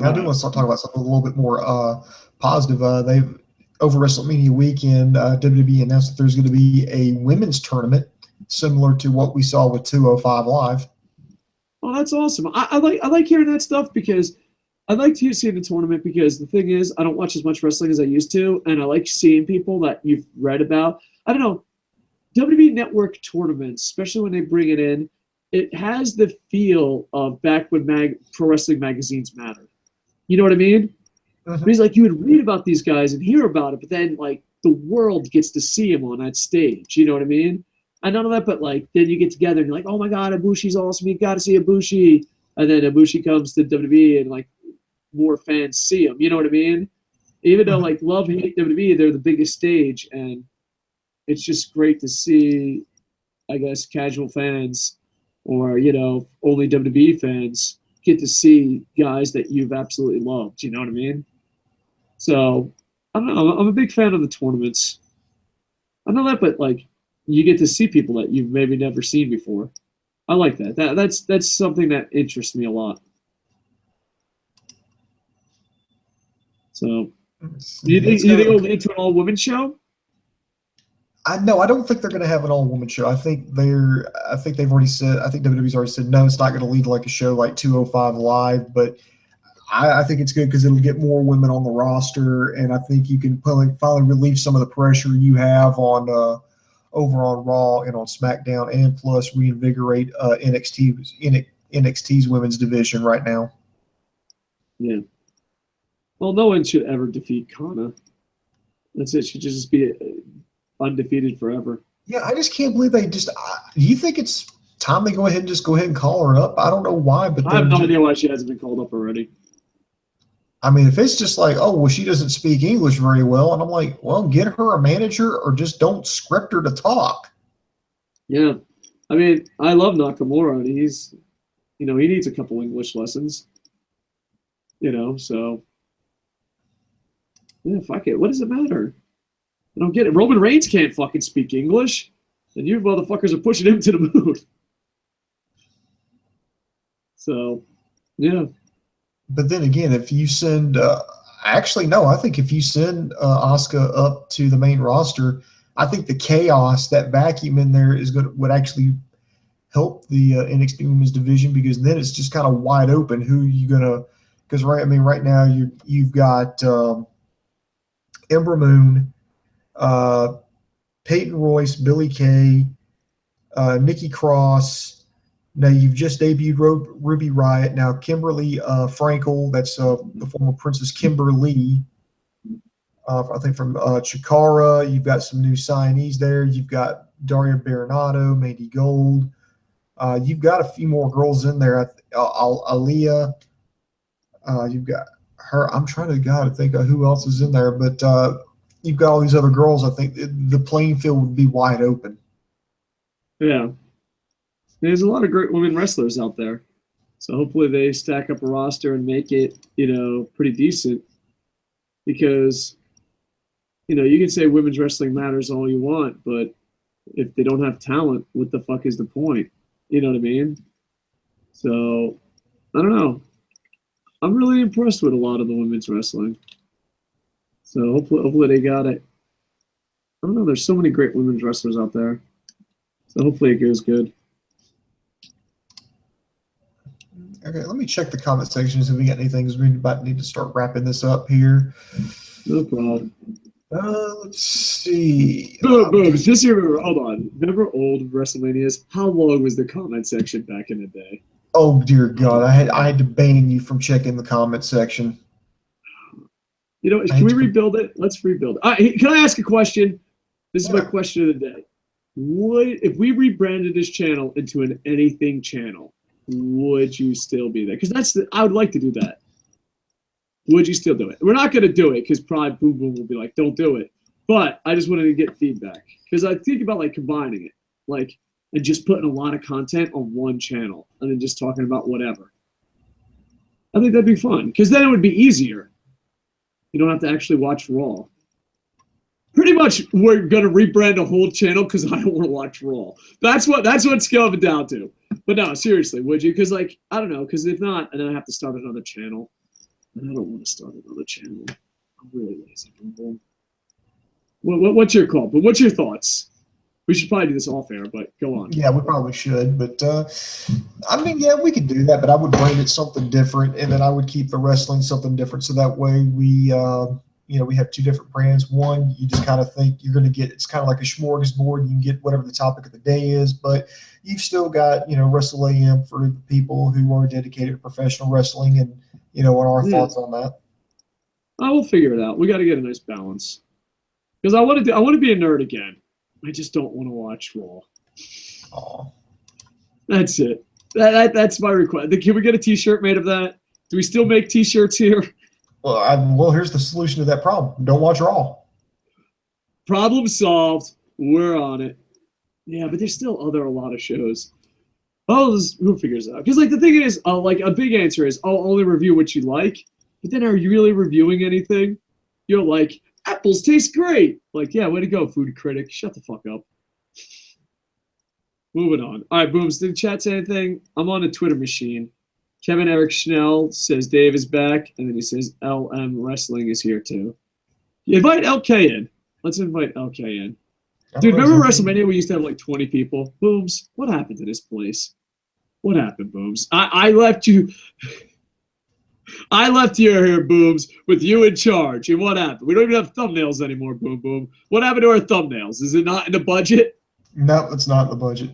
I do want to talk about something a little bit more positive. They've over WrestleMania weekend, WWE announced that there's going to be a women's tournament similar to what we saw with 205 Live.
Oh, that's awesome. I like hearing that stuff because I like to see the tournament because the thing is, I don't watch as much wrestling as I used to, and I like seeing people that you've read about. I don't know. WWE Network tournaments, especially when they bring it in, it has the feel of back when pro wrestling magazines mattered. You know what I mean? Mm-hmm. He's like, you would read about these guys and hear about it, but then like the world gets to see him on that stage. You know what I mean? And none of that, but like then you get together and you're like, oh my God, Ibushi's awesome. You got to see Ibushi. And then Ibushi comes to WWE and like more fans see him. You know what I mean? Even though like love, hate WWE, they're the biggest stage. And it's just great to see, I guess, casual fans or, only WWE fans get to see guys that you've absolutely loved. You know what I mean? So, I don't know. I'm a big fan of the tournaments. I know that, but like, you get to see people that you've maybe never seen before. I like that. That's something that interests me a lot. So, you think it'll lead to an all-women show?
I don't think they're going to have an all-woman show. I think they've already said. I think WWE's already said no. It's not going to lead to like a show like 205 Live, but I think it's good because it'll get more women on the roster, and I think you can finally relieve some of the pressure you have on over on Raw and on SmackDown, and plus reinvigorate NXT's women's division right now.
Yeah. Well, no one should ever defeat Kana. That's it. Should just be undefeated forever.
Yeah, I just can't believe they just. Do you think it's time they go ahead and call her up? I don't know why, but
I have no idea why she hasn't been called up already.
I mean, if it's just like, oh, well, she doesn't speak English very well, and I'm like, well, get her a manager or just don't script her to talk.
Yeah. I mean, I love Nakamura, and he's, he needs a couple English lessons. So yeah, fuck it. What does it matter? I don't get it. Roman Reigns can't fucking speak English, and you motherfuckers are pushing him to the moon. So, yeah.
But then again, if you send, actually, no, I think if you send Asuka up to the main roster, I think the chaos, that vacuum in there would actually help the NXT Women's division, because then it's just kind of wide open. Who are you gonna? Because right now you've got Ember Moon, Peyton Royce, Billie Kay, Nikki Cross. Now you've just debuted Ruby Riott. Now Kimberly Frankel, that's the former Princess Kimberly. I think from Chikara. You've got some new signees there. You've got Daria Baronato, Mandy Gold. You've got a few more girls in there. Aaliyah. You've got her. I'm trying to think of who else is in there, but you've got all these other girls. I think the playing field would be wide open.
Yeah. There's a lot of great women wrestlers out there. So hopefully they stack up a roster and make it, pretty decent. Because, you can say women's wrestling matters all you want, but if they don't have talent, what the fuck is the point? You know what I mean? So, I don't know. I'm really impressed with a lot of the women's wrestling. So hopefully they got it. I don't know. There's so many great women's wrestlers out there. So hopefully it goes good.
Okay, let me check the comment section if we got anything. We about need to start wrapping this up here.
No problem.
Let's see.
Boom. Just remember, hold on. Remember old WrestleManias? How long was the comment section back in the day?
Oh dear God, I had to ban you from checking the comment section.
Can we rebuild it? Let's rebuild it. Can I ask a question? This is my question of the day. If we rebranded this channel into an anything channel, would you still be there? Because I would like to do that. Would you still do it? We're not going to do it because probably Boom Boom will be like, don't do it. But I just wanted to get feedback because I think about combining it, and just putting a lot of content on one channel and then just talking about whatever. I think that'd be fun because then it would be easier. You don't have to actually watch Raw. Pretty much, we're gonna rebrand a whole channel because I don't want to watch Raw. That's what's coming down to. But no, seriously, would you? Because I don't know. Because if not, and then I have to start another channel, and I don't want to start another channel. I'm really lazy. What's your call? But what's your thoughts? We should probably do this off air, but go on.
Yeah, we probably should. But yeah, we could do that. But I would brand it something different, and then I would keep the wrestling something different, so that way we have two different brands. One, you just kind of think you're going to get, it's kind of like a smorgasbord. You can get whatever the topic of the day is, but you've still got, Wrestle AM for the people who are dedicated to professional wrestling, and, what are our thoughts on that?
I will figure it out. We got to get a nice balance because I want to be a nerd again. I just don't want to watch Raw.
Aww.
That's it. That's my request. Can we get a T-shirt made of that? Do we still make T-shirts here?
Well, here's the solution to that problem. Don't watch Raw.
Problem solved. We're on it. Yeah, but there's still a lot of shows. Who figures it out? Because the thing is, a big answer is, I'll only review what you like. But then, are you really reviewing anything? You're like, apples taste great. Yeah, way to go, food critic. Shut the fuck up. Moving on. All right, Booms, did the chat say anything? I'm on a Twitter machine. Kevin Eric Schnell says Dave is back, and then he says LM Wrestling is here too. Invite LK in. Let's invite LK in. Dude, remember WrestleMania? We used to have 20 people. Booms, what happened to this place? What happened, Booms? I left you. I left you here, Booms, with you in charge. And what happened? We don't even have thumbnails anymore, Boom Boom. What happened to our thumbnails? Is it not in the budget?
No, it's not in the budget.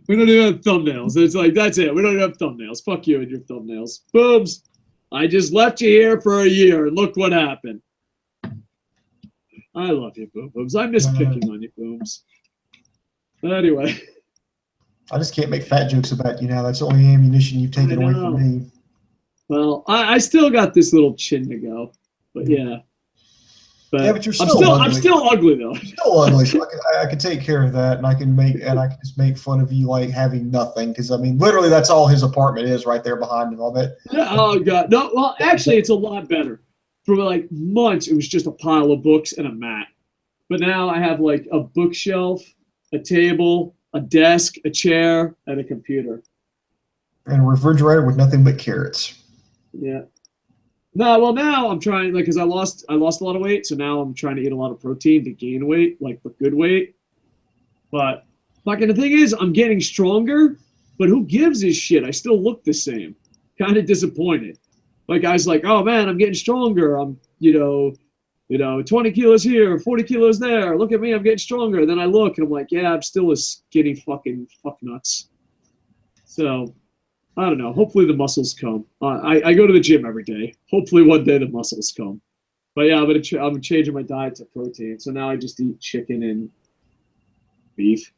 We don't even have thumbnails. It's that's it. We don't even have thumbnails. Fuck you and your thumbnails. Booms, I just left you here for a year, and look what happened. I love you, Boom Booms. I miss picking on you, Booms. Anyway.
I just can't make fat jokes about you now. That's the only ammunition you've taken away from me.
Well, I still got this little chin to go, but yeah. But,
yeah, but you're
I'm still ugly though.
You're still ugly, so I can take care of that, and I can just make fun of you like having nothing, because I mean, literally, that's all his apartment is right there behind him. All that.
Yeah, oh god, no. Well, actually, it's a lot better. For like months, it was just a pile of books and a mat, but now I have like a bookshelf, a table, a desk, a chair, and a computer.
And a refrigerator with nothing but carrots.
Yeah. No, well now I'm trying because I lost a lot of weight, so now I'm trying to eat a lot of protein to gain weight, like the good weight. But fucking the thing is, I'm getting stronger, but who gives a shit? I still look the same. Kind of disappointed. Like guys like, oh man, I'm getting stronger. I'm 20 kilos here, 40 kilos there. Look at me, I'm getting stronger. And then I look and I'm like, yeah, I'm still a skinny fucking fucknuts. So I don't know. Hopefully the muscles come. I go to the gym every day. Hopefully one day the muscles come. But yeah, I'm changing my diet to protein. So now I just eat chicken and beef.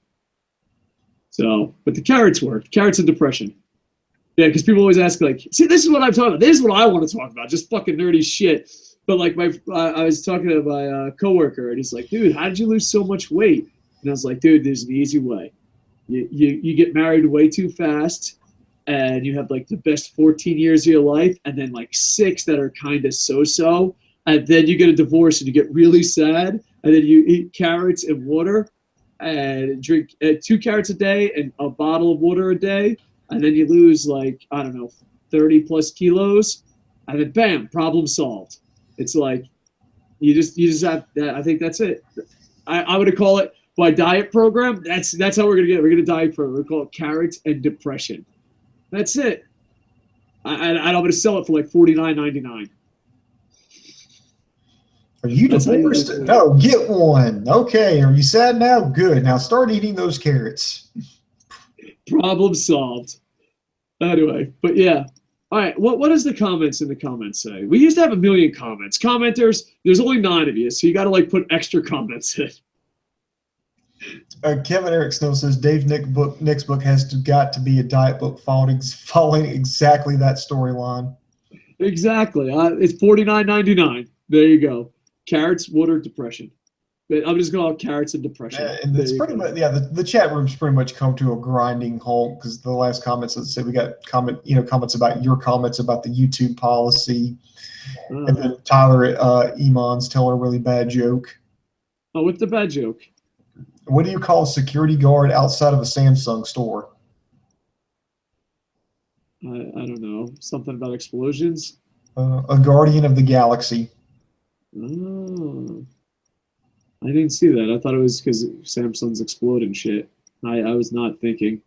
So, but the carrots work. Carrots and depression. Yeah, because people always ask like, see, this is what I'm talking about. This is what I want to talk about. Just fucking nerdy shit. But like I was talking to my coworker, and he's like, dude, how did you lose so much weight? And I was like, dude, there's an easy way. You get married way too fast. And you have like the best 14 years of your life, and then like 6 that are kind of so-so, and then you get a divorce and you get really sad, and then you eat carrots and water, and drink 2 carrots a day and a bottle of water a day, and then you lose like, I don't know, 30 plus kilos, and then bam, problem solved. It's like you just have that. I think that's it. I would call it my diet program. That's how we're gonna get it. We're gonna diet program. We're gonna call it carrots and depression. That's it. I'm going to sell it for like $49.99.
Are you divorced? No, get one. Okay. Are you sad now? Good. Now start eating those carrots.
Problem solved. Anyway, but yeah. All right. What does the comments in the comments say? We used to have 1 million comments. Commenters, there's only 9 of you, so you got to like put extra comments in.
Kevin Eric Snow says Dave's next book has got to be a diet book following exactly that storyline. Exactly.
It's $49.99. There you go. Carrots, water, depression. I'm just going to call carrots and depression.
And it's pretty much the chat room's pretty much come to a grinding halt because the last comments, let's say we got comments about your comments about the YouTube policy, and then Tyler Iman's telling a really bad joke.
Oh, what's the bad joke?
What do you call a security guard outside of a Samsung store?
I don't know. Something about explosions?
A guardian of the galaxy.
Oh. I didn't see that. I thought it was because Samsung's exploding shit. I was not thinking.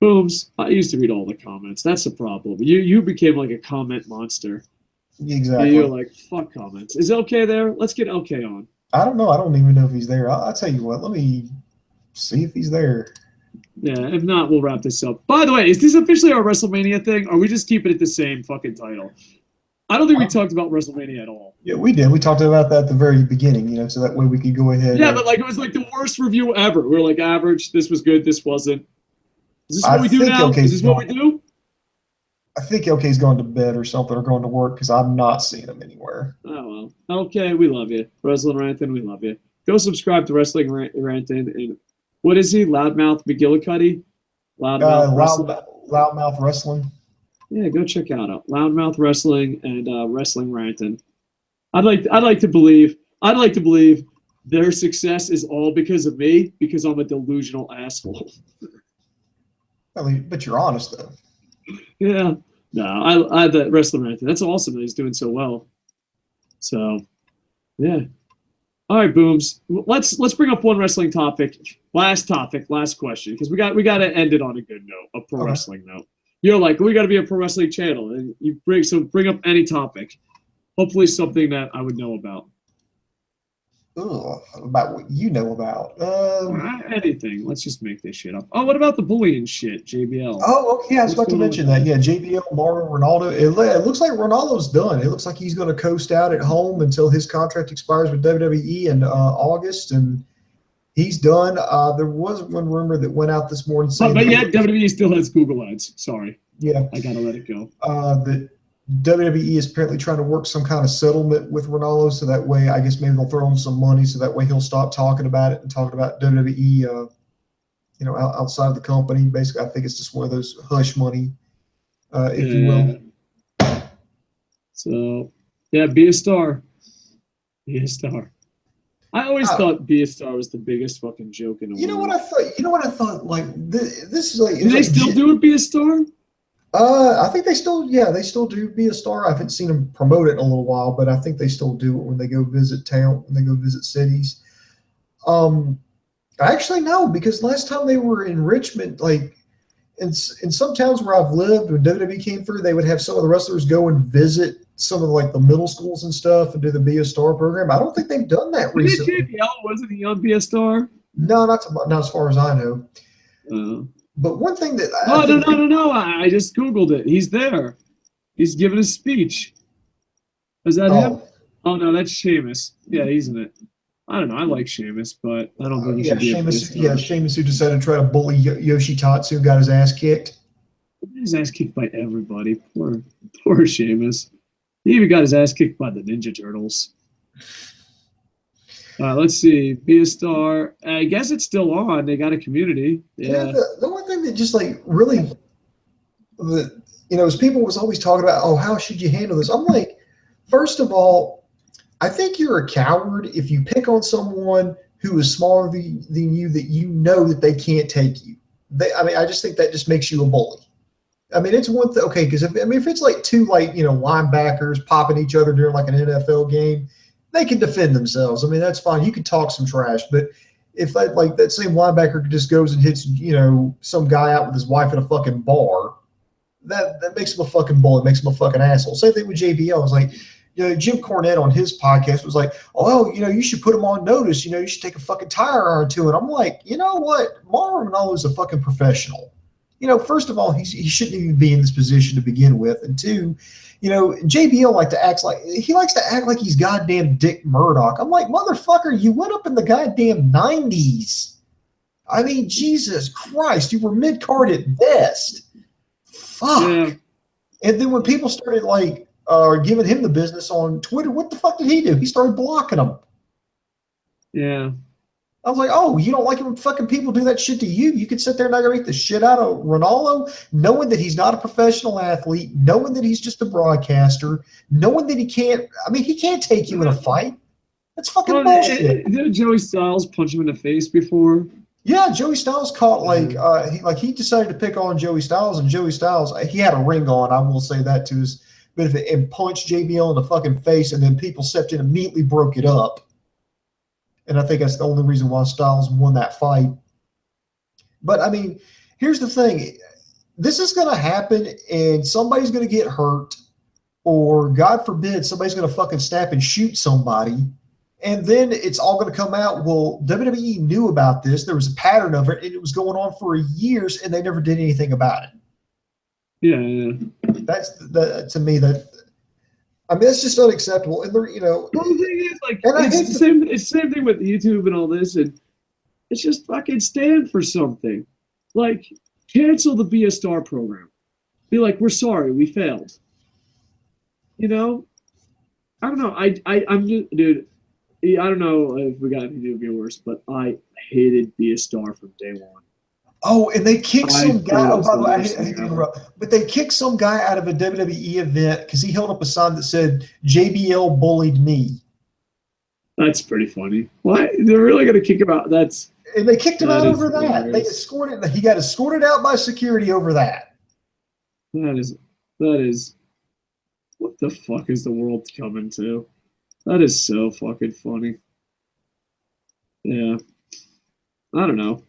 Booms. I used to read all the comments. That's the problem. You became like a comment monster.
Exactly.
You're like, fuck comments. Is LK there? Let's get LK on.
I don't know. I don't even know if he's there. I'll tell you what. Let me see if he's there.
Yeah, if not, we'll wrap this up. By the way, is this officially our WrestleMania thing, or are we just keeping it the same fucking title? I don't think we talked about WrestleMania at all.
Yeah, we did. We talked about that at the very beginning, so that way we could go ahead.
Yeah, but like it was like the worst review ever. We were like average. This was good. This wasn't. Is this what we do now? Is this what we do?
I think LK's going to bed or something, or going to work, because I'm not seeing him anywhere.
Oh, well. Okay, we love you. Wrestling Rantin', we love you. Go subscribe to Wrestling Rantin'. And what is he? Loudmouth McGillicuddy?
Loudmouth Wrestling.
Yeah, go check out Loudmouth Wrestling and Wrestling Rantin'. I'd like to believe their success is all because of me, because I'm a delusional asshole.
But you're honest though.
Yeah. No, I that Wrestling Rantin'. That's awesome that he's doing so well. So, yeah. All right, Booms. Let's bring up one wrestling topic. Last question, because we got to end it on a good note, a pro wrestling note. You're like, we got to be a pro wrestling channel, and you bring up any topic. Hopefully, something that I would know about.
About what you know about.
Anything. Let's just make this shit up. Oh, what about the bullying shit, JBL?
Oh, okay. I was about to mention that. Yeah, JBL, Mauro, Ronaldo. It looks like Ronaldo's done. It looks like he's going to coast out at home until his contract expires with WWE in August, and he's done. There was one rumor that went out this morning saying.
But yet, WWE still has Google Ads. Sorry.
Yeah.
I gotta let it go.
The WWE is apparently trying to work some kind of settlement with Ronaldo, so that way, I guess maybe they'll throw him some money, so that way he'll stop talking about it and talking about WWE, outside of the company. Basically, I think it's just one of those hush money, if you will.
So, yeah, be a star. Be a star. I always thought Be a Star was the biggest fucking joke in the world.
You know what I thought? Like this is like.
Do they still do it? Be a Star?
I think they still do Be a Star. I haven't seen them promote it in a little while, but I think they still do it when they go visit town, when they go visit cities. Actually no, because last time they were in Richmond, like in some towns where I've lived, when WWE came through, they would have some of the wrestlers go and visit some of the middle schools and stuff and do the Be a Star program. I don't think they've done that recently.
JBL, wasn't he on Be a Star?
No, not as far as I know. But one thing that
no. I just Googled it. He's there. He's giving a speech. Is that him? Oh no, that's Sheamus. Yeah, he's in it. I don't know. I like Sheamus, but I don't think he should be
Sheamus who decided to try to bully Yoshitatsu and got his ass kicked.
His ass kicked by everybody. Poor Sheamus. He even got his ass kicked by the Ninja Turtles. Let's see. Be a Star. I guess it's still on. They got a community. Yeah.
The one thing that just really, as people was always talking about, oh, how should you handle this? I'm like, first of all, I think you're a coward if you pick on someone who is smaller than you that you know that they can't take you. I just think that just makes you a bully. I mean, it's one thing, okay, because if it's like two linebackers popping each other during like an NFL game, they can defend themselves. I mean, that's fine. You can talk some trash, but if that same linebacker just goes and hits some guy out with his wife at a fucking bar, that makes him a fucking bully, makes him a fucking asshole. Same thing with JBL. It's like, Jim Cornette on his podcast was like, oh, you should put him on notice. You should take a fucking tire iron to it. I'm like, you know what? Mauro Ranallo is a fucking professional. First of all, he shouldn't even be in this position to begin with. And two, JBL likes to act like he's goddamn Dick Murdoch. I'm like, motherfucker, you went up in the goddamn 90s. I mean, Jesus Christ, you were mid-card at best. Fuck. Yeah. And then when people started giving him the business on Twitter, what the fuck did he do? He started blocking them.
Yeah.
I was like, oh, you don't like it when fucking people do that shit to you? You could sit there and aggravate the shit out of Ronaldo, knowing that he's not a professional athlete, knowing that he's just a broadcaster, knowing that he can't take you in a fight. That's fucking bullshit.
Did Joey Styles punch him in the face before?
Yeah, Joey Styles caught he decided to pick on Joey Styles, and Joey Styles, he had a ring on, I will say that to his benefit, and punched JBL in the fucking face, and then people stepped in and immediately broke it up. And I think that's the only reason why Styles won that fight. But, I mean, here's the thing. This is going to happen, and somebody's going to get hurt, or, God forbid, somebody's going to fucking snap and shoot somebody. And then it's all going to come out, well, WWE knew about this. There was a pattern of it, and it was going on for years, and they never did anything about it.
Yeah.
To me, that's just unacceptable. And
the thing is, it's the same thing with YouTube and all this, and it's just fucking stand for something. Like, cancel the Be a Star program. Be like, we're sorry, we failed. I don't know. I'm just, dude. I don't know if we got any new viewers, but I hated Be a Star from day one.
Oh, and they kicked some guy. Oh, by the way, I hate to interrupt, but they kicked some guy out of a WWE event because he held up a sign that said "JBL bullied me."
That's pretty funny. Why they're really going to kick him out?
And they kicked him out over that. They escorted. He got escorted out by security over that.
That is. What the fuck is the world coming to? That is so fucking funny. Yeah. I don't know.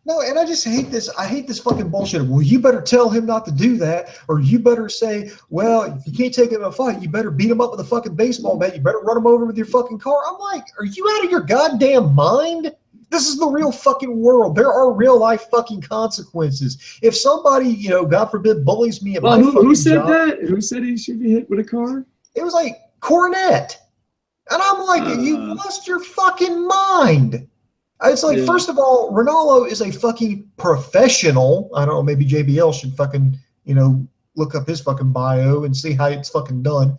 No, and I just hate this. I hate this fucking bullshit. Well, you better tell him not to do that, or you better say, well, if you can't take him in a fight, you better beat him up with a fucking baseball bat. You better run him over with your fucking car. I'm like, are you out of your goddamn mind? This is the real fucking world. There are real life fucking consequences. If somebody, God forbid, bullies me at my fucking
who said
job,
that? Who said he should be hit with a car?
It was like Cornette. And I'm like, you lost your fucking mind. It's like, first of all, Ronaldo is a fucking professional. I don't know, maybe JBL should fucking, look up his fucking bio and see how it's fucking done.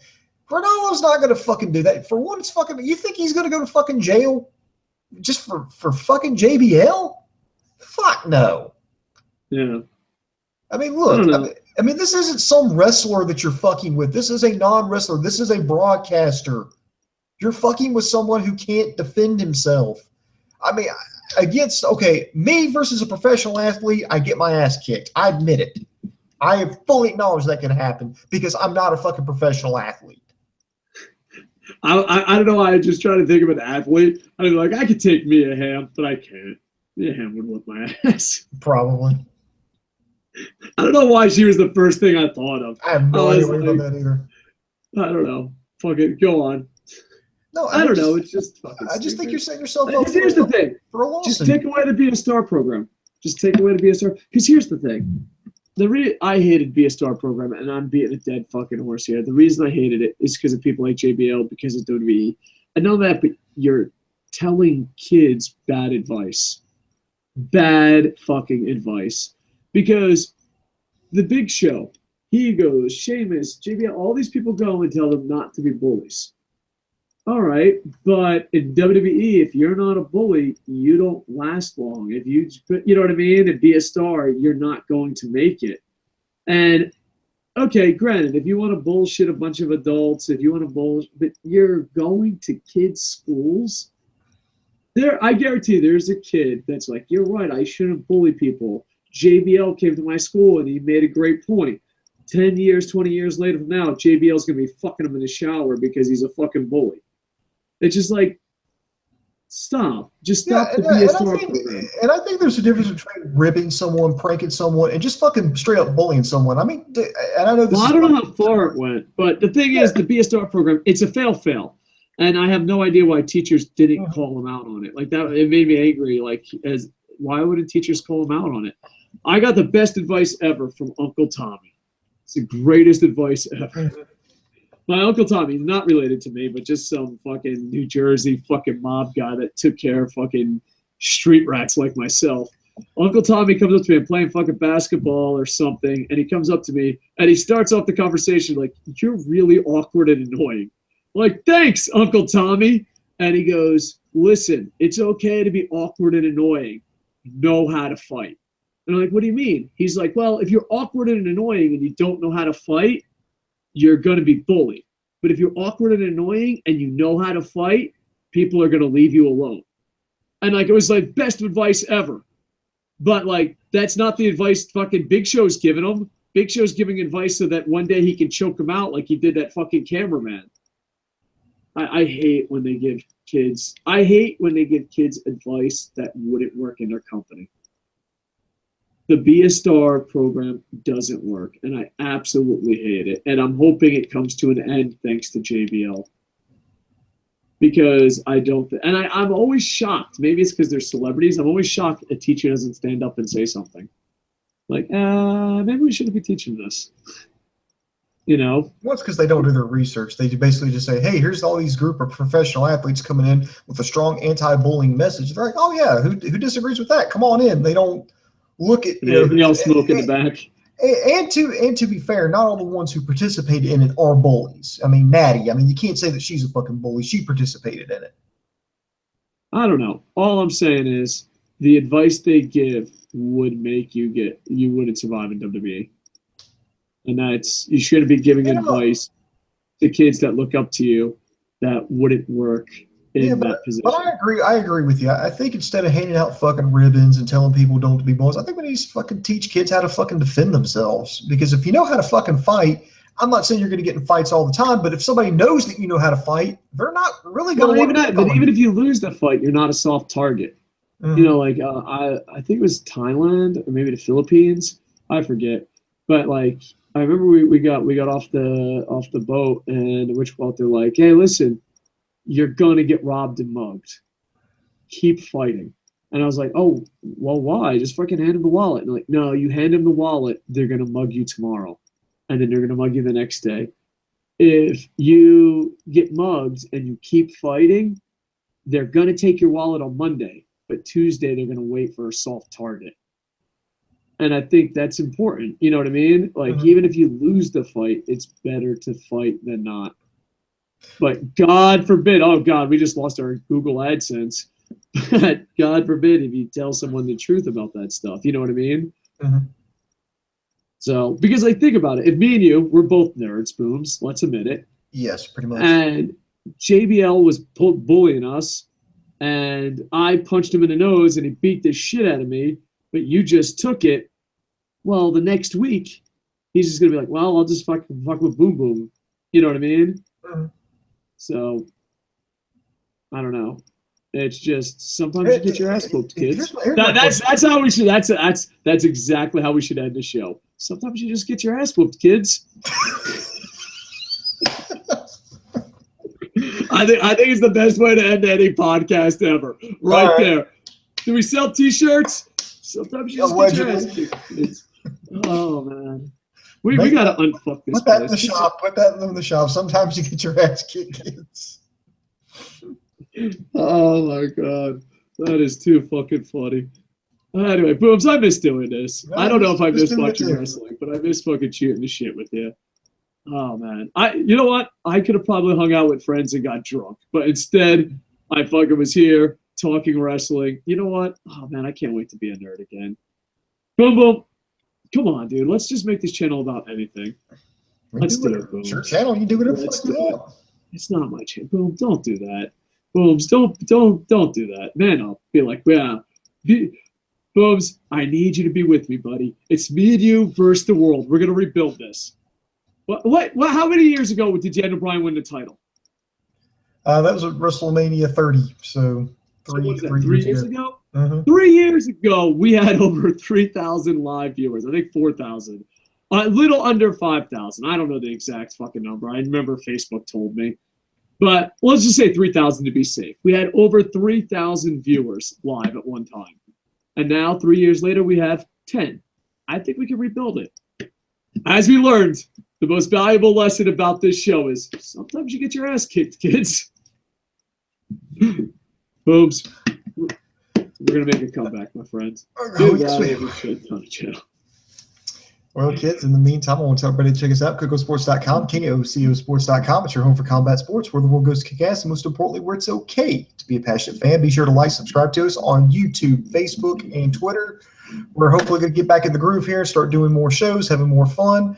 Ronaldo's not going to fucking do that. For one, it's fucking, you think he's going to go to fucking jail just for fucking JBL? Fuck no.
Yeah.
I mean, look, I mean, this isn't some wrestler that you're fucking with. This is a non-wrestler. This is a broadcaster. You're fucking with someone who can't defend himself. I mean, me versus a professional athlete, I get my ass kicked. I admit it. I have fully acknowledged that can happen because I'm not a fucking professional athlete.
I don't know why I just try to think of an athlete. I mean, like, I could take Mia Hamm, but I can't. Mia Hamm would whip my ass.
Probably.
I don't know why she was the first thing I thought of.
I have no idea about that either.
I don't know. Fuck it. Go on.
No,
I don't know. It's just fucking
I just
stupid.
think you're setting yourself up
here's the thing.
For a lawsuit.
Just take away the Be a Star program. Just take away the Be a Star. Because here's the thing. I hated Be a Star program, and I'm beating a dead fucking horse here. The reason I hated it is because of people like JBL, because of WWE. I know that, but you're telling kids bad advice. Bad fucking advice. Because the Big Show, he goes, Sheamus, JBL, all these people go and tell them not to be bullies. All right, but in WWE, if you're not a bully, you don't last long. If you know what I mean, and be a star, you're not going to make it. And okay, granted, if you want to bullshit a bunch of adults, if you want to bullshit, but you're going to kids' schools. I guarantee there's a kid that's like, you're right, I shouldn't bully people. JBL came to my school and he made a great point. 10 years, 20 years later from now, JBL's going to be fucking him in the shower because he's a fucking bully. It's just like, stop. Just stop the Be a Star program.
And I think there's a difference between ribbing someone, pranking someone, and just fucking straight up bullying someone. I mean, and I know this
I don't know how far it went, but the thing is, the Be a Star program, it's a fail. And I have no idea why teachers didn't call them out on it. Like that, it made me angry. Like, why wouldn't teachers call them out on it? I got the best advice ever from Uncle Tommy. It's the greatest advice ever. My Uncle Tommy, not related to me, but just some fucking New Jersey fucking mob guy that took care of fucking street rats like myself. Uncle Tommy comes up to me, I'm playing fucking basketball or something, and he comes up to me and he starts off the conversation like, you're really awkward and annoying. I'm like, thanks, Uncle Tommy. And he goes, listen, it's okay to be awkward and annoying. Know how to fight. And I'm like, what do you mean? He's like, well, if you're awkward and annoying and you don't know how to fight, you're going to be bullied. But if you're awkward and annoying and you know how to fight, people are going to leave you alone. And like, it was like best advice ever. But like, that's not the advice fucking Big Show's giving him. Big Show's giving advice so that one day he can choke him out like he did that fucking cameraman. I hate when they give kids advice that wouldn't work in their company. The Be a Star program doesn't work, and I absolutely hate it. And I'm hoping it comes to an end thanks to JBL. Because I don't – and I'm always shocked. Maybe it's because they're celebrities. I'm always shocked a teacher doesn't stand up and say something. Like, maybe we shouldn't be teaching this. You know?
Well, it's because they don't do their research. They basically just say, hey, here's all these group of professional athletes coming in with a strong anti-bullying message. They're like, oh, yeah, who disagrees with that? Come on in. They don't – look at
they all smoke in the back.
And to be fair, not all the ones who participated in it are bullies. I mean, Natty. I mean, you can't say that she's a fucking bully. She participated in it. I
don't know. All I'm saying is the advice they give would make you wouldn't survive in WWE. And that's, you shouldn't be giving advice to kids that look up to you that wouldn't work in that position.
But I agree with you. I think instead of handing out fucking ribbons and telling people don't be bullies, I think we need to fucking teach kids how to fucking defend themselves. Because if you know how to fucking fight, I'm not saying you're going to get in fights all the time, but if somebody knows that you know how to fight, they're not really going to want to.
But even if you lose the fight, you're not a soft target. Mm-hmm. You know, like I think it was Thailand or maybe the Philippines. I forget. But like I remember we got off the boat, and they're like, hey, listen, you're going to get robbed and mugged. Keep fighting. And I was like, oh, well, why? Just fucking hand him the wallet. And they're like, no, you hand him the wallet, they're going to mug you tomorrow. And then they're going to mug you the next day. If you get mugged and you keep fighting, they're going to take your wallet on Monday. But Tuesday, they're going to wait for a soft target. And I think that's important. You know what I mean? Like, even if you lose the fight, it's better to fight than not. But God forbid, oh God, we just lost our Google AdSense. But God forbid if you tell someone the truth about that stuff. You know what I mean? So, because like, think about it. If me and you, we're both nerds, Booms, let's admit it.
Yes, pretty much.
And JBL was bullying us, and I punched him in the nose, and he beat the shit out of me, but you just took it. Well, the next week, he's just going to be like, well, I'll just fuck with Boom Boom. You know what I mean? So, I don't know. It's just sometimes you get your ass whooped, kids. That's how we should. That's exactly how we should end the show. Sometimes you just get your ass whooped, kids. I think it's the best way to end any podcast ever. Right there. Do we sell T-shirts? Sometimes you just get your ass kicked. Oh man, we gotta unfuck this.
Put that in the shop. Put that in the shop. Sometimes you get your ass kicked, kids.
Oh my god, that is too fucking funny. Anyway, Booms, I miss doing this. I don't know if I miss watching wrestling, but I miss fucking shooting the shit with you. Oh man, you know what? I could have probably hung out with friends and got drunk, but instead, I fucking was here talking wrestling. You know what? Oh man, I can't wait to be a nerd again. Boom, boom. Come on, dude. Let's just make this channel about anything. Let's do it, Boom.
It's your channel. You do whatever you want.
It's not my channel. Boom, don't do that. Booms, don't do that. Man, I'll be like, yeah. Booms, I need you to be with me, buddy. It's me and you versus the world. We're gonna rebuild this. What? How many years ago did Daniel Bryan win the title?
That was at WrestleMania 30. So three
years ago? 3 years ago, we had over 3,000 live viewers. I think 4,000. A little under 5,000. I don't know the exact fucking number. I remember Facebook told me. But let's just say 3,000 to be safe. We had over 3,000 viewers live at one time. And now, 3 years later, we have 10. I think we can rebuild it. As we learned, the most valuable lesson about this show is sometimes you get your ass kicked, kids. Booms. We're going to make a comeback, my friends.
Well, kids, in the meantime, I want to tell everybody to check us out, KocoSports.com, KocoSports.com. It's your home for combat sports, where the world goes to kick ass, and most importantly, where it's okay to be a passionate fan. Be sure to like, subscribe to us on YouTube, Facebook, and Twitter. We're hopefully going to get back in the groove here and start doing more shows, having more fun.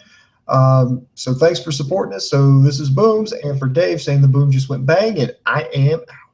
So thanks for supporting us. So this is Booms, and for Dave saying the boom just went bang, and I am out.